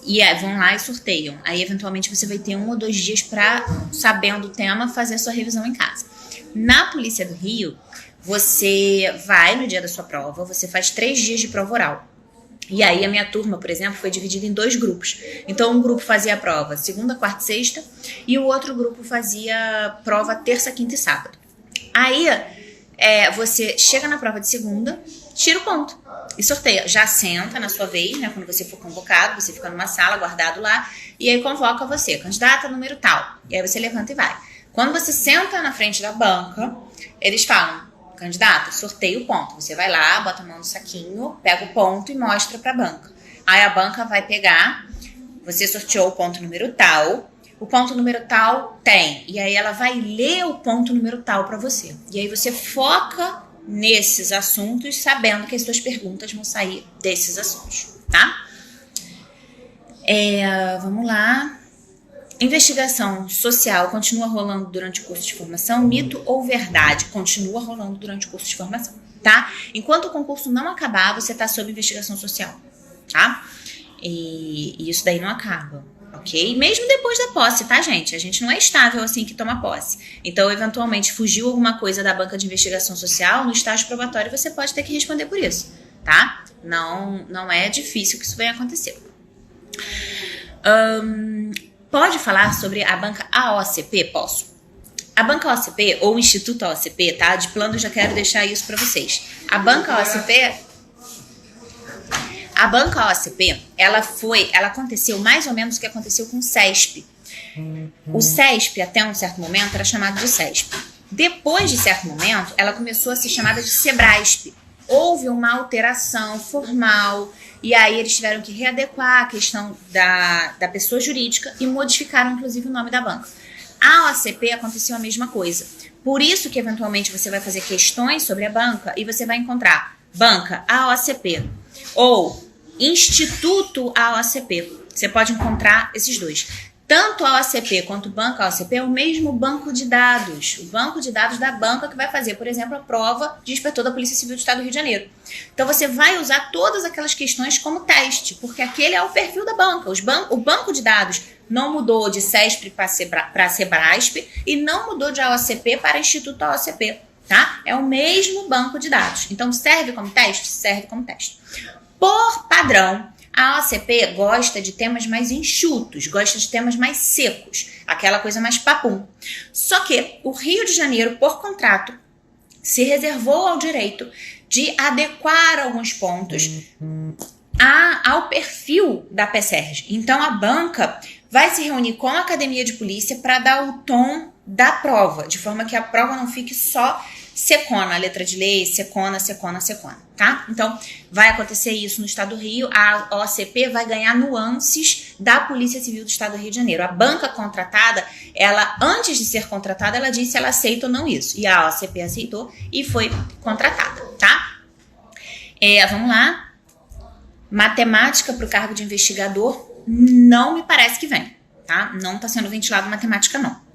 e vão lá e sorteiam. Aí, eventualmente, você vai ter 1 ou 2 dias para, sabendo o tema, fazer a sua revisão em casa. Na Polícia do Rio, você vai no dia da sua prova, você faz 3 dias de prova oral. E aí a minha turma, por exemplo, foi dividida em 2 grupos. Então um grupo fazia a prova segunda, quarta e sexta, e o outro grupo fazia prova terça, quinta e sábado. Aí você chega na prova de segunda, tira o ponto e sorteia. Já senta na sua vez, né? Quando você for convocado, você fica numa sala, guardado lá, e aí convoca você, candidata número tal. E aí você levanta e vai. Quando você senta na frente da banca, eles falam: candidato, sorteia o ponto. Você vai lá, bota a mão no saquinho, pega o ponto e mostra pra banca. Aí a banca vai pegar, você sorteou o ponto número tal, o ponto número tal tem. E aí ela vai ler o ponto número tal pra você. E aí você foca nesses assuntos, sabendo que as suas perguntas vão sair desses assuntos, tá? Vamos lá. Investigação social continua rolando durante o curso de formação? Mito ou verdade? Continua rolando durante o curso de formação, tá? Enquanto o concurso não acabar, você tá sob investigação social, tá? E isso daí não acaba, ok? Mesmo depois da posse, tá, gente? A gente não é estável assim que toma posse. Então, eventualmente, fugiu alguma coisa da banca de investigação social, no estágio probatório você pode ter que responder por isso, tá? Não é difícil que isso venha acontecer. Pode falar sobre a banca AOCP? Posso. A banca AOCP, ou o Instituto AOCP, tá? De plano eu já quero deixar isso para vocês. A banca AOCP, ela aconteceu mais ou menos o que aconteceu com o CESP. O CESP, até um certo momento, era chamado de CESP. Depois de certo momento, ela começou a ser chamada de Sebrasp. Houve uma alteração formal e aí eles tiveram que readequar a questão da pessoa jurídica e modificaram inclusive o nome da banca. A OACP aconteceu a mesma coisa. Por isso que eventualmente você vai fazer questões sobre a banca e você vai encontrar banca AOACP ou Instituto AOACP. Você pode encontrar esses dois. Tanto a OACP quanto o banco AOACP é o mesmo banco de dados. O banco de dados da banca que vai fazer, por exemplo, a prova de inspetor da Polícia Civil do Estado do Rio de Janeiro. Então você vai usar todas aquelas questões como teste, porque aquele é o perfil da banca. O banco de dados não mudou de CESP para Sebrasp e não mudou de AOACP para Instituto AOACP, tá? É o mesmo banco de dados. Então serve como teste? Serve como teste. Por padrão, a OACP gosta de temas mais enxutos, gosta de temas mais secos, aquela coisa mais papum. Só que o Rio de Janeiro, por contrato, se reservou ao direito de adequar alguns pontos ao perfil da PSERG. Então a banca vai se reunir com a Academia de Polícia para dar o tom da prova, de forma que a prova não fique só secona, a letra de lei, secona, tá? Então, vai acontecer isso no Estado do Rio, a OACP vai ganhar nuances da Polícia Civil do Estado do Rio de Janeiro. A banca contratada, ela, antes de ser contratada, ela disse se ela aceita ou não isso. E a OACP aceitou e foi contratada, tá? Vamos lá. Matemática para o cargo de investigador, não me parece que vem, tá? Não está sendo ventilado matemática, não.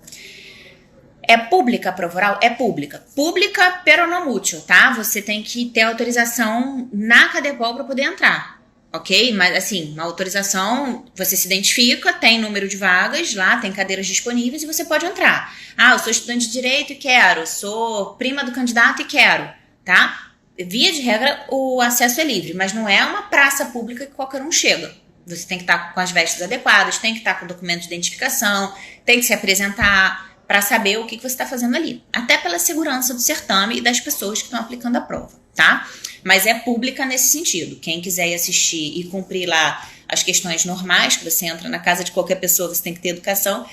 É pública a prova oral? É pública. Pública pero não útil, tá? Você tem que ter autorização na Cadepol para poder entrar, ok? Mas assim, uma autorização, você se identifica, tem número de vagas lá, tem cadeiras disponíveis e você pode entrar. Ah, eu sou estudante de Direito e quero, sou prima do candidato e quero, tá? Via de regra, o acesso é livre, mas não é uma praça pública que qualquer um chega. Você tem que estar com as vestes adequadas, tem que estar com o documento de identificação, tem que se apresentar para saber o que você está fazendo ali. Até pela segurança do certame e das pessoas que estão aplicando a prova, tá? Mas é pública nesse sentido. Quem quiser ir assistir e cumprir lá as questões normais, que você entra na casa de qualquer pessoa, você tem que ter educação,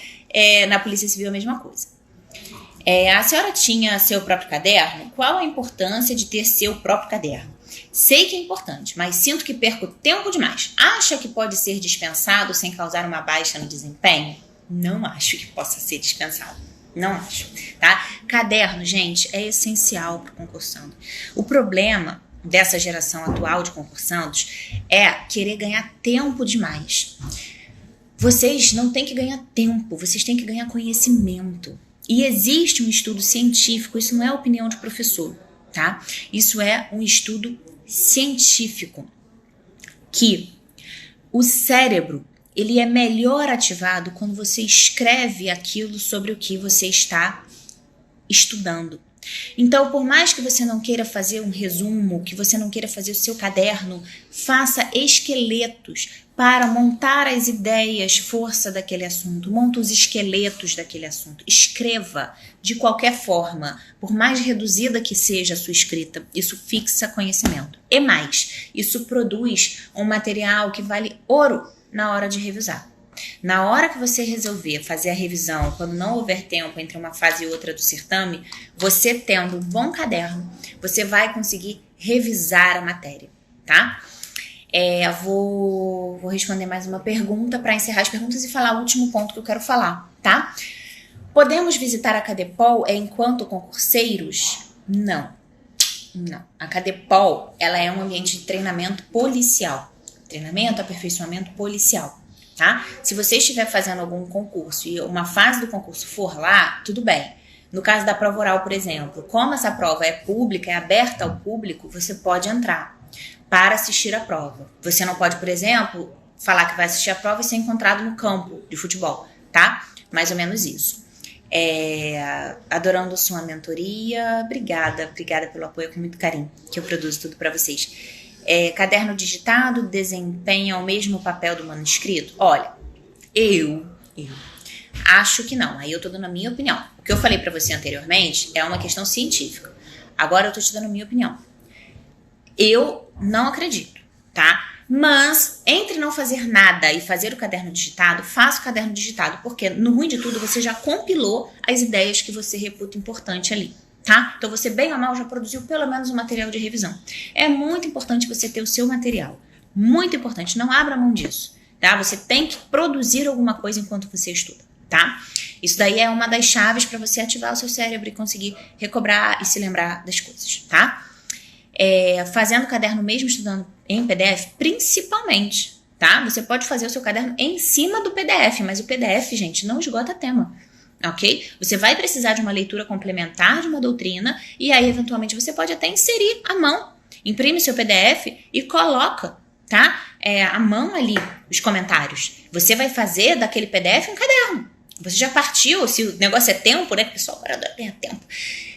na Polícia Civil é a mesma coisa. A senhora tinha seu próprio caderno? Qual a importância de ter seu próprio caderno? Sei que é importante, mas sinto que perco tempo demais. Acha que pode ser dispensado sem causar uma baixa no desempenho? Não acho que possa ser dispensado. Não acho, tá? Caderno, gente, é essencial para o concursando. O problema dessa geração atual de concursandos é querer ganhar tempo demais. Vocês não têm que ganhar tempo, vocês têm que ganhar conhecimento. E existe um estudo científico, isso não é opinião de professor, tá? Isso é um estudo científico que o cérebro, ele é melhor ativado quando você escreve aquilo sobre o que você está estudando. Então, por mais que você não queira fazer um resumo, que você não queira fazer o seu caderno, faça esqueletos para montar as ideias, força daquele assunto, monta os esqueletos daquele assunto. Escreva de qualquer forma, por mais reduzida que seja a sua escrita, isso fixa conhecimento. E mais, isso produz um material que vale ouro na hora de revisar. Na hora que você resolver fazer a revisão, quando não houver tempo entre uma fase e outra do certame, você tendo um bom caderno, você vai conseguir revisar a matéria, tá? Vou responder mais uma pergunta para encerrar as perguntas e falar o último ponto que eu quero falar, tá? Podemos visitar a Cadepol enquanto concurseiros? Não. A Cadepol, ela é um ambiente de treinamento policial. Treinamento, aperfeiçoamento policial, tá? Se você estiver fazendo algum concurso e uma fase do concurso for lá, tudo bem. No caso da prova oral, por exemplo, como essa prova é pública, é aberta ao público, você pode entrar para assistir a prova. Você não pode, por exemplo, falar que vai assistir a prova e ser encontrado no campo de futebol, tá? Mais ou menos isso. Adorando sua mentoria, obrigada pelo apoio, com muito carinho, que eu produzo tudo para vocês. Caderno digitado desempenha o mesmo papel do manuscrito? Olha, eu acho que não. Aí eu tô dando a minha opinião. O que eu falei pra você anteriormente é uma questão científica. Agora eu tô te dando a minha opinião. Eu não acredito, tá? Mas, entre não fazer nada e fazer o caderno digitado, faça o caderno digitado, porque no ruim de tudo você já compilou as ideias que você reputa importante ali, tá? Então você bem ou mal já produziu pelo menos um material de revisão. É muito importante você ter o seu material, muito importante, não abra mão disso, tá? Você tem que produzir alguma coisa enquanto você estuda, tá? Isso daí é uma das chaves para você ativar o seu cérebro e conseguir recobrar e se lembrar das coisas, tá? Fazendo o caderno mesmo estudando em PDF, principalmente, tá? Você pode fazer o seu caderno em cima do PDF, mas o PDF, gente, não esgota tema, ok? Você vai precisar de uma leitura complementar de uma doutrina e aí, eventualmente, você pode até inserir à mão. Imprime seu PDF e coloca, tá? À mão ali os comentários. Você vai fazer daquele PDF um caderno. Você já partiu, se o negócio é tempo, né? Que o pessoal agora ganha tempo.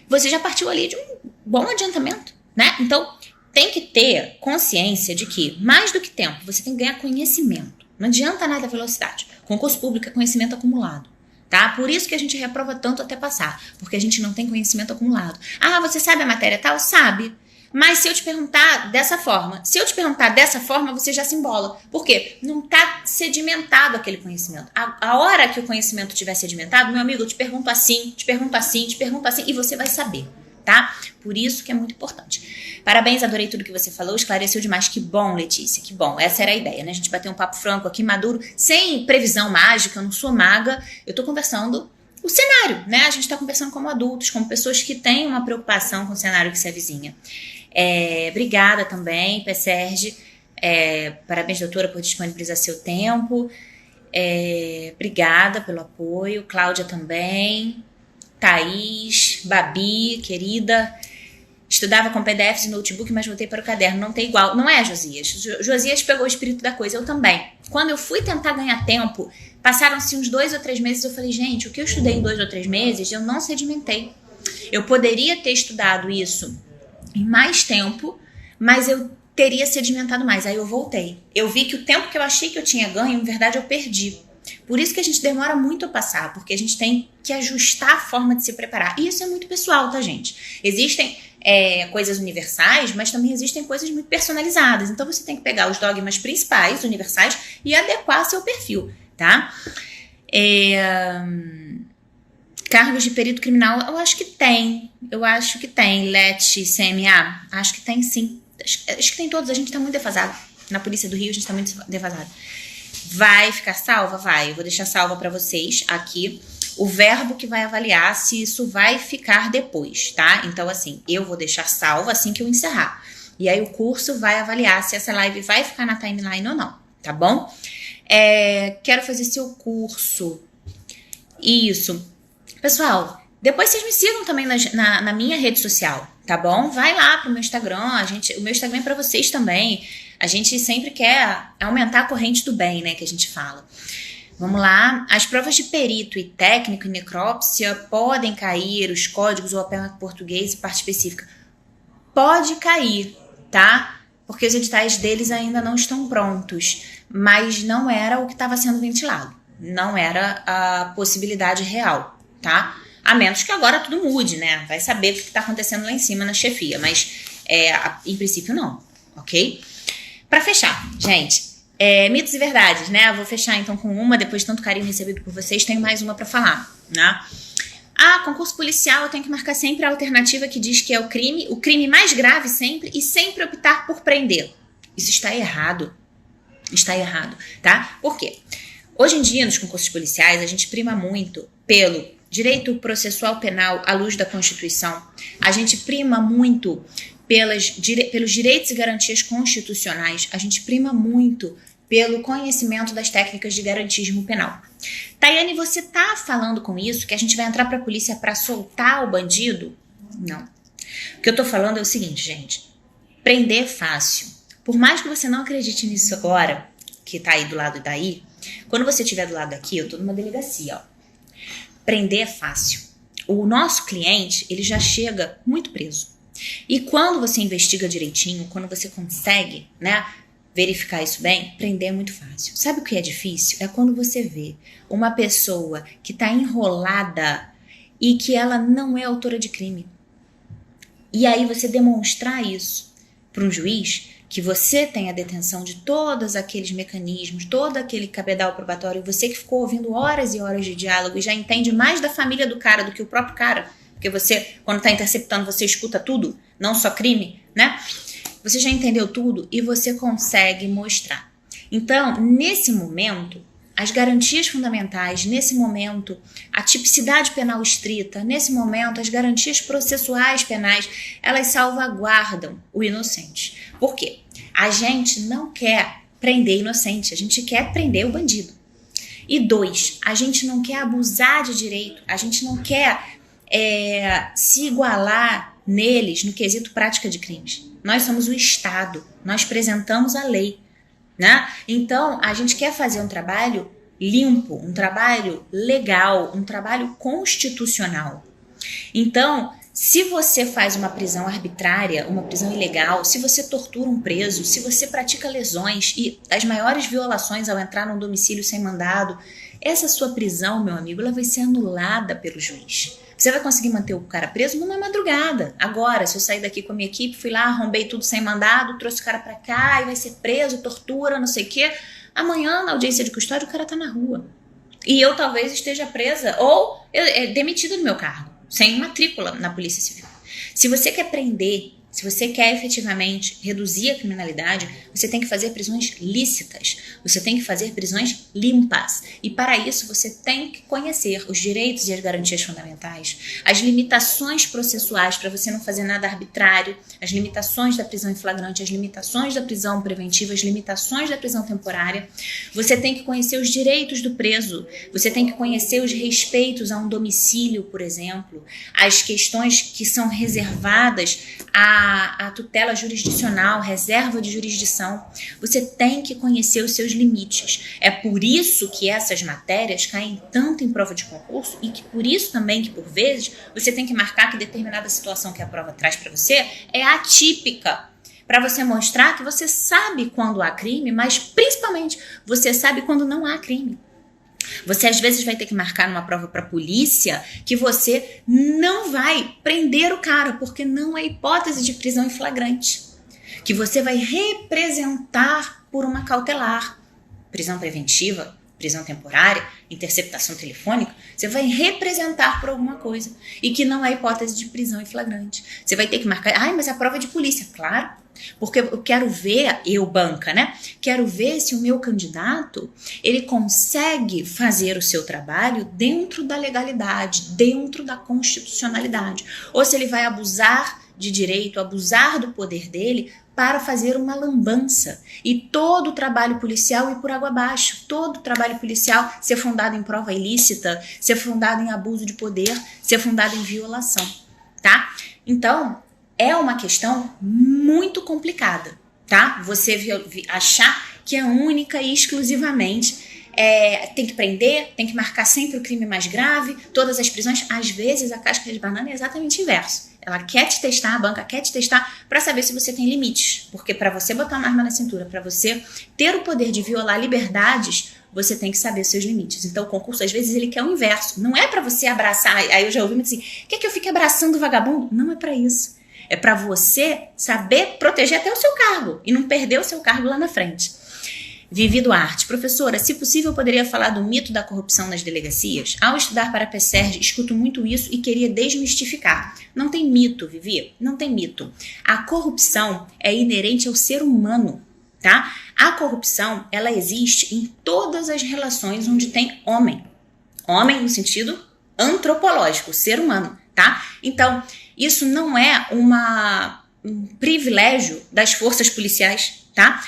Você já partiu ali de um bom adiantamento, né? Então, tem que ter consciência de que, mais do que tempo, você tem que ganhar conhecimento. Não adianta nada a velocidade. Concurso público é conhecimento acumulado, tá? Por isso que a gente reprova tanto até passar, porque a gente não tem conhecimento acumulado. Ah, você sabe a matéria tal? Sabe. Mas se eu te perguntar dessa forma, você já se embola. Por quê? Não está sedimentado aquele conhecimento. A hora que o conhecimento estiver sedimentado, meu amigo, eu te pergunto assim, e você vai saber, tá? Por isso que é muito importante. Parabéns, adorei tudo que você falou, esclareceu demais. Que bom, Letícia, que bom. Essa era a ideia, né? A gente bater um papo franco aqui, maduro, sem previsão mágica, eu não sou maga, eu tô conversando o cenário, né? A gente tá conversando como adultos, como pessoas que têm uma preocupação com o cenário que se avizinha. Obrigada também, P. Serge. Parabéns, doutora, por disponibilizar seu tempo. Obrigada pelo apoio. Cláudia também. Thaís, Babi, querida. Estudava com PDFs e notebook, mas voltei para o caderno. Não tem igual. Não é, Josias? Josias pegou o espírito da coisa, eu também. Quando eu fui tentar ganhar tempo, passaram-se uns 2 ou 3 meses, eu falei, gente, o que eu estudei em 2 ou 3 meses, eu não sedimentei. Eu poderia ter estudado isso em mais tempo, mas eu teria sedimentado mais. Aí eu voltei. Eu vi que o tempo que eu achei que eu tinha ganho, em verdade, eu perdi. Por isso que a gente demora muito a passar, porque a gente tem que ajustar a forma de se preparar. E isso é muito pessoal, tá, gente? Existem coisas universais, mas também existem coisas muito personalizadas. Então você tem que pegar os dogmas principais, universais, e adequar seu perfil, tá? Cargos de perito criminal, eu acho que tem. LET, CMA, acho que tem sim. Acho que tem todos, a gente tá muito defasado. Na Polícia do Rio a gente tá muito defasado. Vai ficar salva? Vai. Eu vou deixar salva para vocês aqui o verbo que vai avaliar se isso vai ficar depois, tá? Então, assim, eu vou deixar salva assim que eu encerrar. E aí o curso vai avaliar se essa live vai ficar na timeline ou não, tá bom? Quero fazer seu curso. Isso. Pessoal, depois vocês me sigam também na minha rede social, tá bom? Vai lá pro meu Instagram, o meu Instagram é pra vocês também. A gente sempre quer aumentar a corrente do bem, né, que a gente fala. Vamos lá. As provas de perito e técnico em necrópsia podem cair, os códigos ou a perna português e parte específica. Pode cair, tá? Porque os editais deles ainda não estão prontos, mas não era o que estava sendo ventilado. Não era a possibilidade real, tá? A menos que agora tudo mude, né? Vai saber o que está acontecendo lá em cima na chefia, mas em princípio não, ok? Para fechar, gente, mitos e verdades, né? Eu vou fechar então com uma, depois de tanto carinho recebido por vocês, tenho mais uma para falar, né? Concurso policial, eu tenho que marcar sempre a alternativa que diz que é o crime mais grave sempre, e sempre optar por prender. Isso está errado. Está errado, tá? Por quê? Hoje em dia, nos concursos policiais, a gente prima muito pelo direito processual penal à luz da Constituição. A gente prima muito pelos direitos e garantias constitucionais. A gente prima muito pelo conhecimento das técnicas de garantismo penal. Tayane, você tá falando com isso que a gente vai entrar pra polícia pra soltar o bandido? Não. O que eu tô falando é o seguinte, gente. Prender é fácil. Por mais que você não acredite nisso agora, que tá aí do lado daí, quando você estiver do lado daqui, eu tô numa delegacia, ó. Prender é fácil. O nosso cliente, ele já chega muito preso. E quando você investiga direitinho, quando você consegue, né, verificar isso bem, prender é muito fácil. Sabe o que é difícil? É quando você vê uma pessoa que tá enrolada e que ela não é autora de crime. E aí você demonstrar isso para um juiz que você tem a detenção de todos aqueles mecanismos, todo aquele cabedal probatório, você que ficou ouvindo horas e horas de diálogo e já entende mais da família do cara do que o próprio cara, porque você, quando está interceptando, você escuta tudo, não só crime, né? Você já entendeu tudo e você consegue mostrar. Então, nesse momento, as garantias fundamentais, nesse momento, a tipicidade penal estrita, nesse momento, as garantias processuais penais, elas salvaguardam o inocente. Por quê? A gente não quer prender inocente, a gente quer prender o bandido. E 2, a gente não quer abusar de direito, a gente não quer se igualar neles no quesito prática de crimes. Nós somos o Estado, nós apresentamos a lei, né? Então, a gente quer fazer um trabalho limpo, um trabalho legal, um trabalho constitucional. Então, se você faz uma prisão arbitrária, uma prisão ilegal, se você tortura um preso, se você pratica lesões e as maiores violações ao entrar num domicílio sem mandado, essa sua prisão, meu amigo, ela vai ser anulada pelo juiz. Você vai conseguir manter o cara preso numa madrugada. Agora, se eu sair daqui com a minha equipe, fui lá, arrombei tudo sem mandado, trouxe o cara pra cá e vai ser preso, tortura, não sei o quê. Amanhã, na audiência de custódia, o cara tá na rua. E eu talvez esteja presa ou demitida do meu cargo, sem matrícula na Polícia Civil. Se você quer prender, se você quer efetivamente reduzir a criminalidade, você tem que fazer prisões lícitas, você tem que fazer prisões limpas. E para isso você tem que conhecer os direitos e as garantias fundamentais, as limitações processuais para você não fazer nada arbitrário, as limitações da prisão em flagrante, as limitações da prisão preventiva, as limitações da prisão temporária. Você tem que conhecer os direitos do preso, você tem que conhecer os respeitos a um domicílio, por exemplo, as questões que são reservadas a tutela jurisdicional, reserva de jurisdição. Você tem que conhecer os seus limites. É por isso que essas matérias caem tanto em prova de concurso e que por isso também que, por vezes, você tem que marcar que determinada situação que a prova traz para você é atípica, para você mostrar que você sabe quando há crime, mas principalmente você sabe quando não há crime. Você às vezes vai ter que marcar numa prova para a polícia que você não vai prender o cara, porque não é hipótese de prisão em flagrante. Que você vai representar por uma cautelar, prisão preventiva, prisão temporária, interceptação telefônica, você vai representar por alguma coisa e que não é hipótese de prisão em flagrante. Você vai ter que marcar, mas a prova é de polícia, claro, porque eu quero ver, banca, né? Quero ver se o meu candidato, ele consegue fazer o seu trabalho dentro da legalidade, dentro da constitucionalidade, ou se ele vai abusar de direito, abusar do poder dele para fazer uma lambança. E todo o trabalho policial ir por água abaixo, todo o trabalho policial ser fundado em prova ilícita, ser fundado em abuso de poder, ser fundado em violação, tá? Então, é uma questão muito complicada, tá? Você achar que é única e exclusivamente tem que prender, tem que marcar sempre o crime mais grave, todas as prisões. Às vezes a casca de banana é exatamente o inverso. Ela quer te testar, a banca quer te testar para saber se você tem limites. Porque para você botar uma arma na cintura, para você ter o poder de violar liberdades, você tem que saber seus limites. Então o concurso, às vezes, ele quer o inverso. Não é para você abraçar. Aí eu já ouvi muito assim, quer que eu fique abraçando o vagabundo? Não é para isso. É para você saber proteger até o seu cargo e não perder o seu cargo lá na frente. Vivi Duarte, professora, se possível, poderia falar do mito da corrupção nas delegacias? Ao estudar para a PSERG, escuto muito isso e queria desmistificar. Não tem mito, Vivi, não tem mito. A corrupção é inerente ao ser humano, tá? A corrupção, ela existe em todas as relações onde tem homem. Homem no sentido antropológico, ser humano, tá? Então, isso não é um privilégio das forças policiais, tá?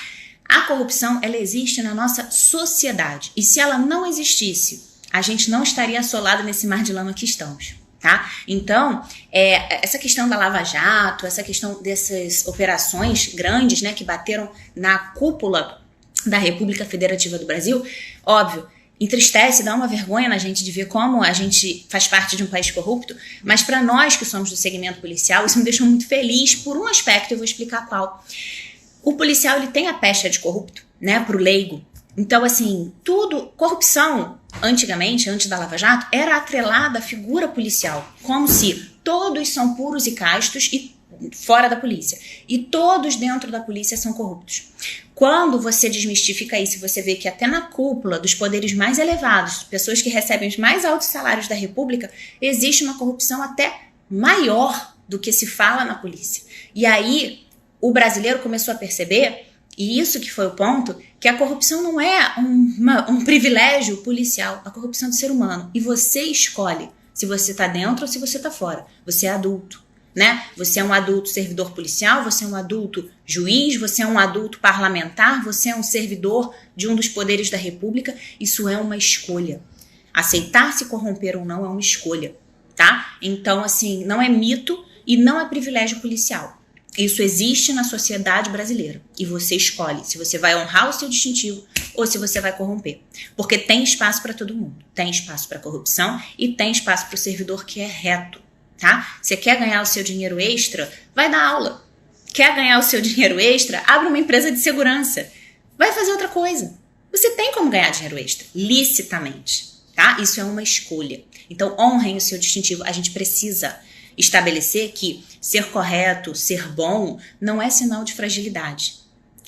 A corrupção, ela existe na nossa sociedade. E se ela não existisse, a gente não estaria assolado nesse mar de lama que estamos, tá? Então, essa questão da Lava Jato, essa questão dessas operações grandes, né, que bateram na cúpula da República Federativa do Brasil, óbvio, entristece, dá uma vergonha na gente de ver como a gente faz parte de um país corrupto, mas para nós que somos do segmento policial, isso me deixou muito feliz por um aspecto, eu vou explicar qual. O policial, ele tem a pecha de corrupto, né, pro leigo. Então, assim, corrupção, antigamente, antes da Lava Jato, era atrelada à figura policial, como se todos são puros e castos e fora da polícia. E todos dentro da polícia são corruptos. Quando você desmistifica isso, você vê que até na cúpula dos poderes mais elevados, pessoas que recebem os mais altos salários da República, existe uma corrupção até maior do que se fala na polícia. E aí o brasileiro começou a perceber, e isso que foi o ponto, que a corrupção não é um privilégio policial, a corrupção é do ser humano. E você escolhe se você está dentro ou se você está fora. Você é adulto, né? Você é um adulto servidor policial, você é um adulto juiz, você é um adulto parlamentar, você é um servidor de um dos poderes da República. Isso é uma escolha. Aceitar se corromper ou não é uma escolha, tá? Então, assim, não é mito e não é privilégio policial. Isso existe na sociedade brasileira e você escolhe se você vai honrar o seu distintivo ou se você vai corromper. Porque tem espaço para todo mundo. Tem espaço para corrupção e tem espaço para o servidor que é reto, tá? Você quer ganhar o seu dinheiro extra? Vai dar aula. Quer ganhar o seu dinheiro extra? Abre uma empresa de segurança. Vai fazer outra coisa. Você tem como ganhar dinheiro extra, licitamente, tá? Isso é uma escolha. Então, honrem o seu distintivo. A gente precisa estabelecer que ser correto, ser bom, não é sinal de fragilidade.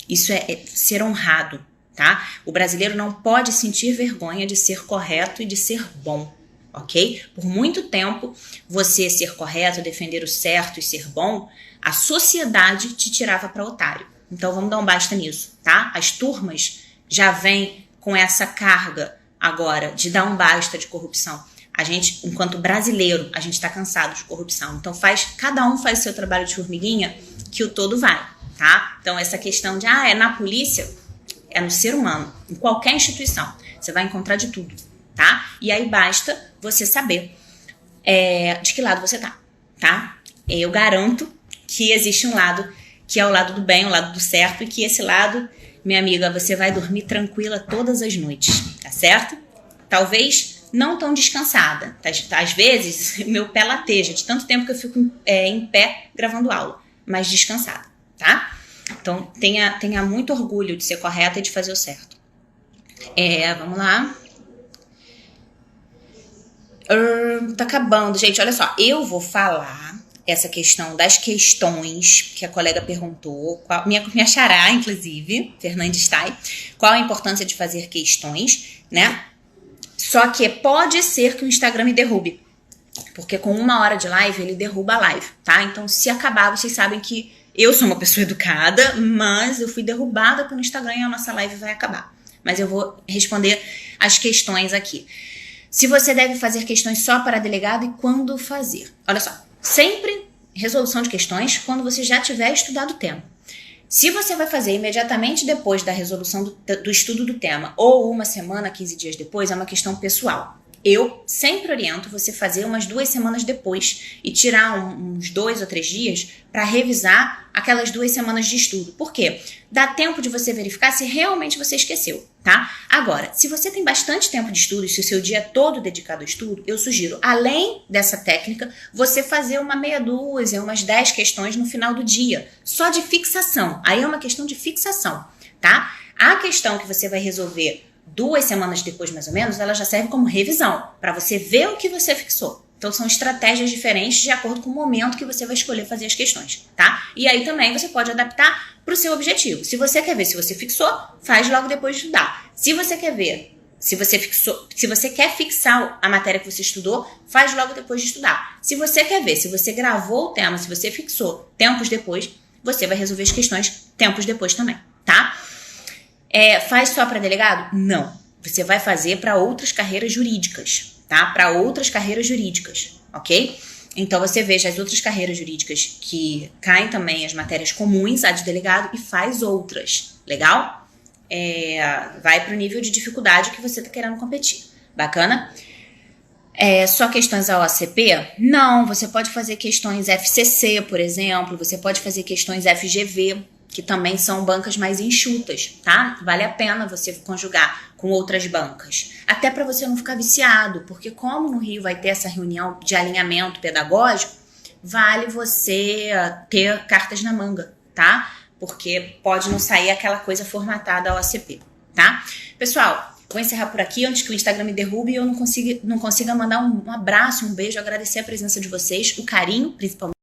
Isso é ser honrado, tá? O brasileiro não pode sentir vergonha de ser correto e de ser bom, ok? Por muito tempo, você ser correto, defender o certo e ser bom, a sociedade te tirava para otário. Então, vamos dar um basta nisso, tá? As turmas já vêm com essa carga agora de dar um basta de corrupção. A gente, enquanto brasileiro, a gente está cansado de corrupção. Então, cada um faz o seu trabalho de formiguinha que o todo vai, tá? Então, essa questão de, é na polícia, é no ser humano, em qualquer instituição. Você vai encontrar de tudo, tá? E aí basta você saber de que lado você tá? Eu garanto que existe um lado que é o lado do bem, o lado do certo, e que esse lado, minha amiga, você vai dormir tranquila todas as noites, tá certo? Talvez não tão descansada. Às vezes, meu pé lateja, de tanto tempo que eu fico em pé gravando aula, mas descansada, tá? Então, tenha muito orgulho de ser correta e de fazer o certo. Vamos lá. Tá acabando, gente. Olha só, eu vou falar essa questão das questões que a colega perguntou, minha xará, inclusive, Fernandes Tai, qual a importância de fazer questões, né? Só que pode ser que o Instagram me derrube, porque com 1 hora de live, ele derruba a live, tá? Então, se acabar, vocês sabem que eu sou uma pessoa educada, mas eu fui derrubada pelo Instagram e a nossa live vai acabar. Mas eu vou responder as questões aqui. Se você deve fazer questões só para delegado e quando fazer. Olha só, sempre resolução de questões quando você já tiver estudado o tema. Se você vai fazer imediatamente depois da resolução do estudo do tema ou 1 semana, 15 dias depois, é uma questão pessoal. Eu sempre oriento você fazer umas 2 semanas depois e tirar uns 2 ou 3 dias para revisar aquelas 2 semanas de estudo. Por quê? Dá tempo de você verificar se realmente você esqueceu, tá? Agora, se você tem bastante tempo de estudo e se o seu dia é todo dedicado ao estudo, eu sugiro, além dessa técnica, você fazer uma meia dúzia, umas 10 questões no final do dia, só de fixação. Aí é uma questão de fixação, tá? A questão que você vai resolver 2 semanas depois, mais ou menos, ela já serve como revisão, para você ver o que você fixou. Então, são estratégias diferentes de acordo com o momento que você vai escolher fazer as questões, tá? E aí também você pode adaptar para o seu objetivo. Se você quer ver se você fixou, faz logo depois de estudar. Se você quer ver se você fixou, se você quer fixar a matéria que você estudou, faz logo depois de estudar. Se você quer ver se você gravou o tema, se você fixou tempos depois, você vai resolver as questões tempos depois também, tá? Faz só para delegado? Não. Você vai fazer para outras carreiras jurídicas, tá? Para outras carreiras jurídicas, ok? Então, você veja as outras carreiras jurídicas que caem também as matérias comuns, a de delegado, e faz outras, legal? Vai para o nível de dificuldade que você está querendo competir. Bacana? Só questões OACP? Não, você pode fazer questões FCC, por exemplo, você pode fazer questões FGV, que também são bancas mais enxutas, tá? Vale a pena você conjugar com outras bancas. Até para você não ficar viciado, porque como no Rio vai ter essa reunião de alinhamento pedagógico, vale você ter cartas na manga, tá? Porque pode não sair aquela coisa formatada ao ACP, tá? Pessoal, vou encerrar por aqui antes que o Instagram me derrube e eu não consiga mandar um abraço, um beijo, agradecer a presença de vocês, o carinho, principalmente.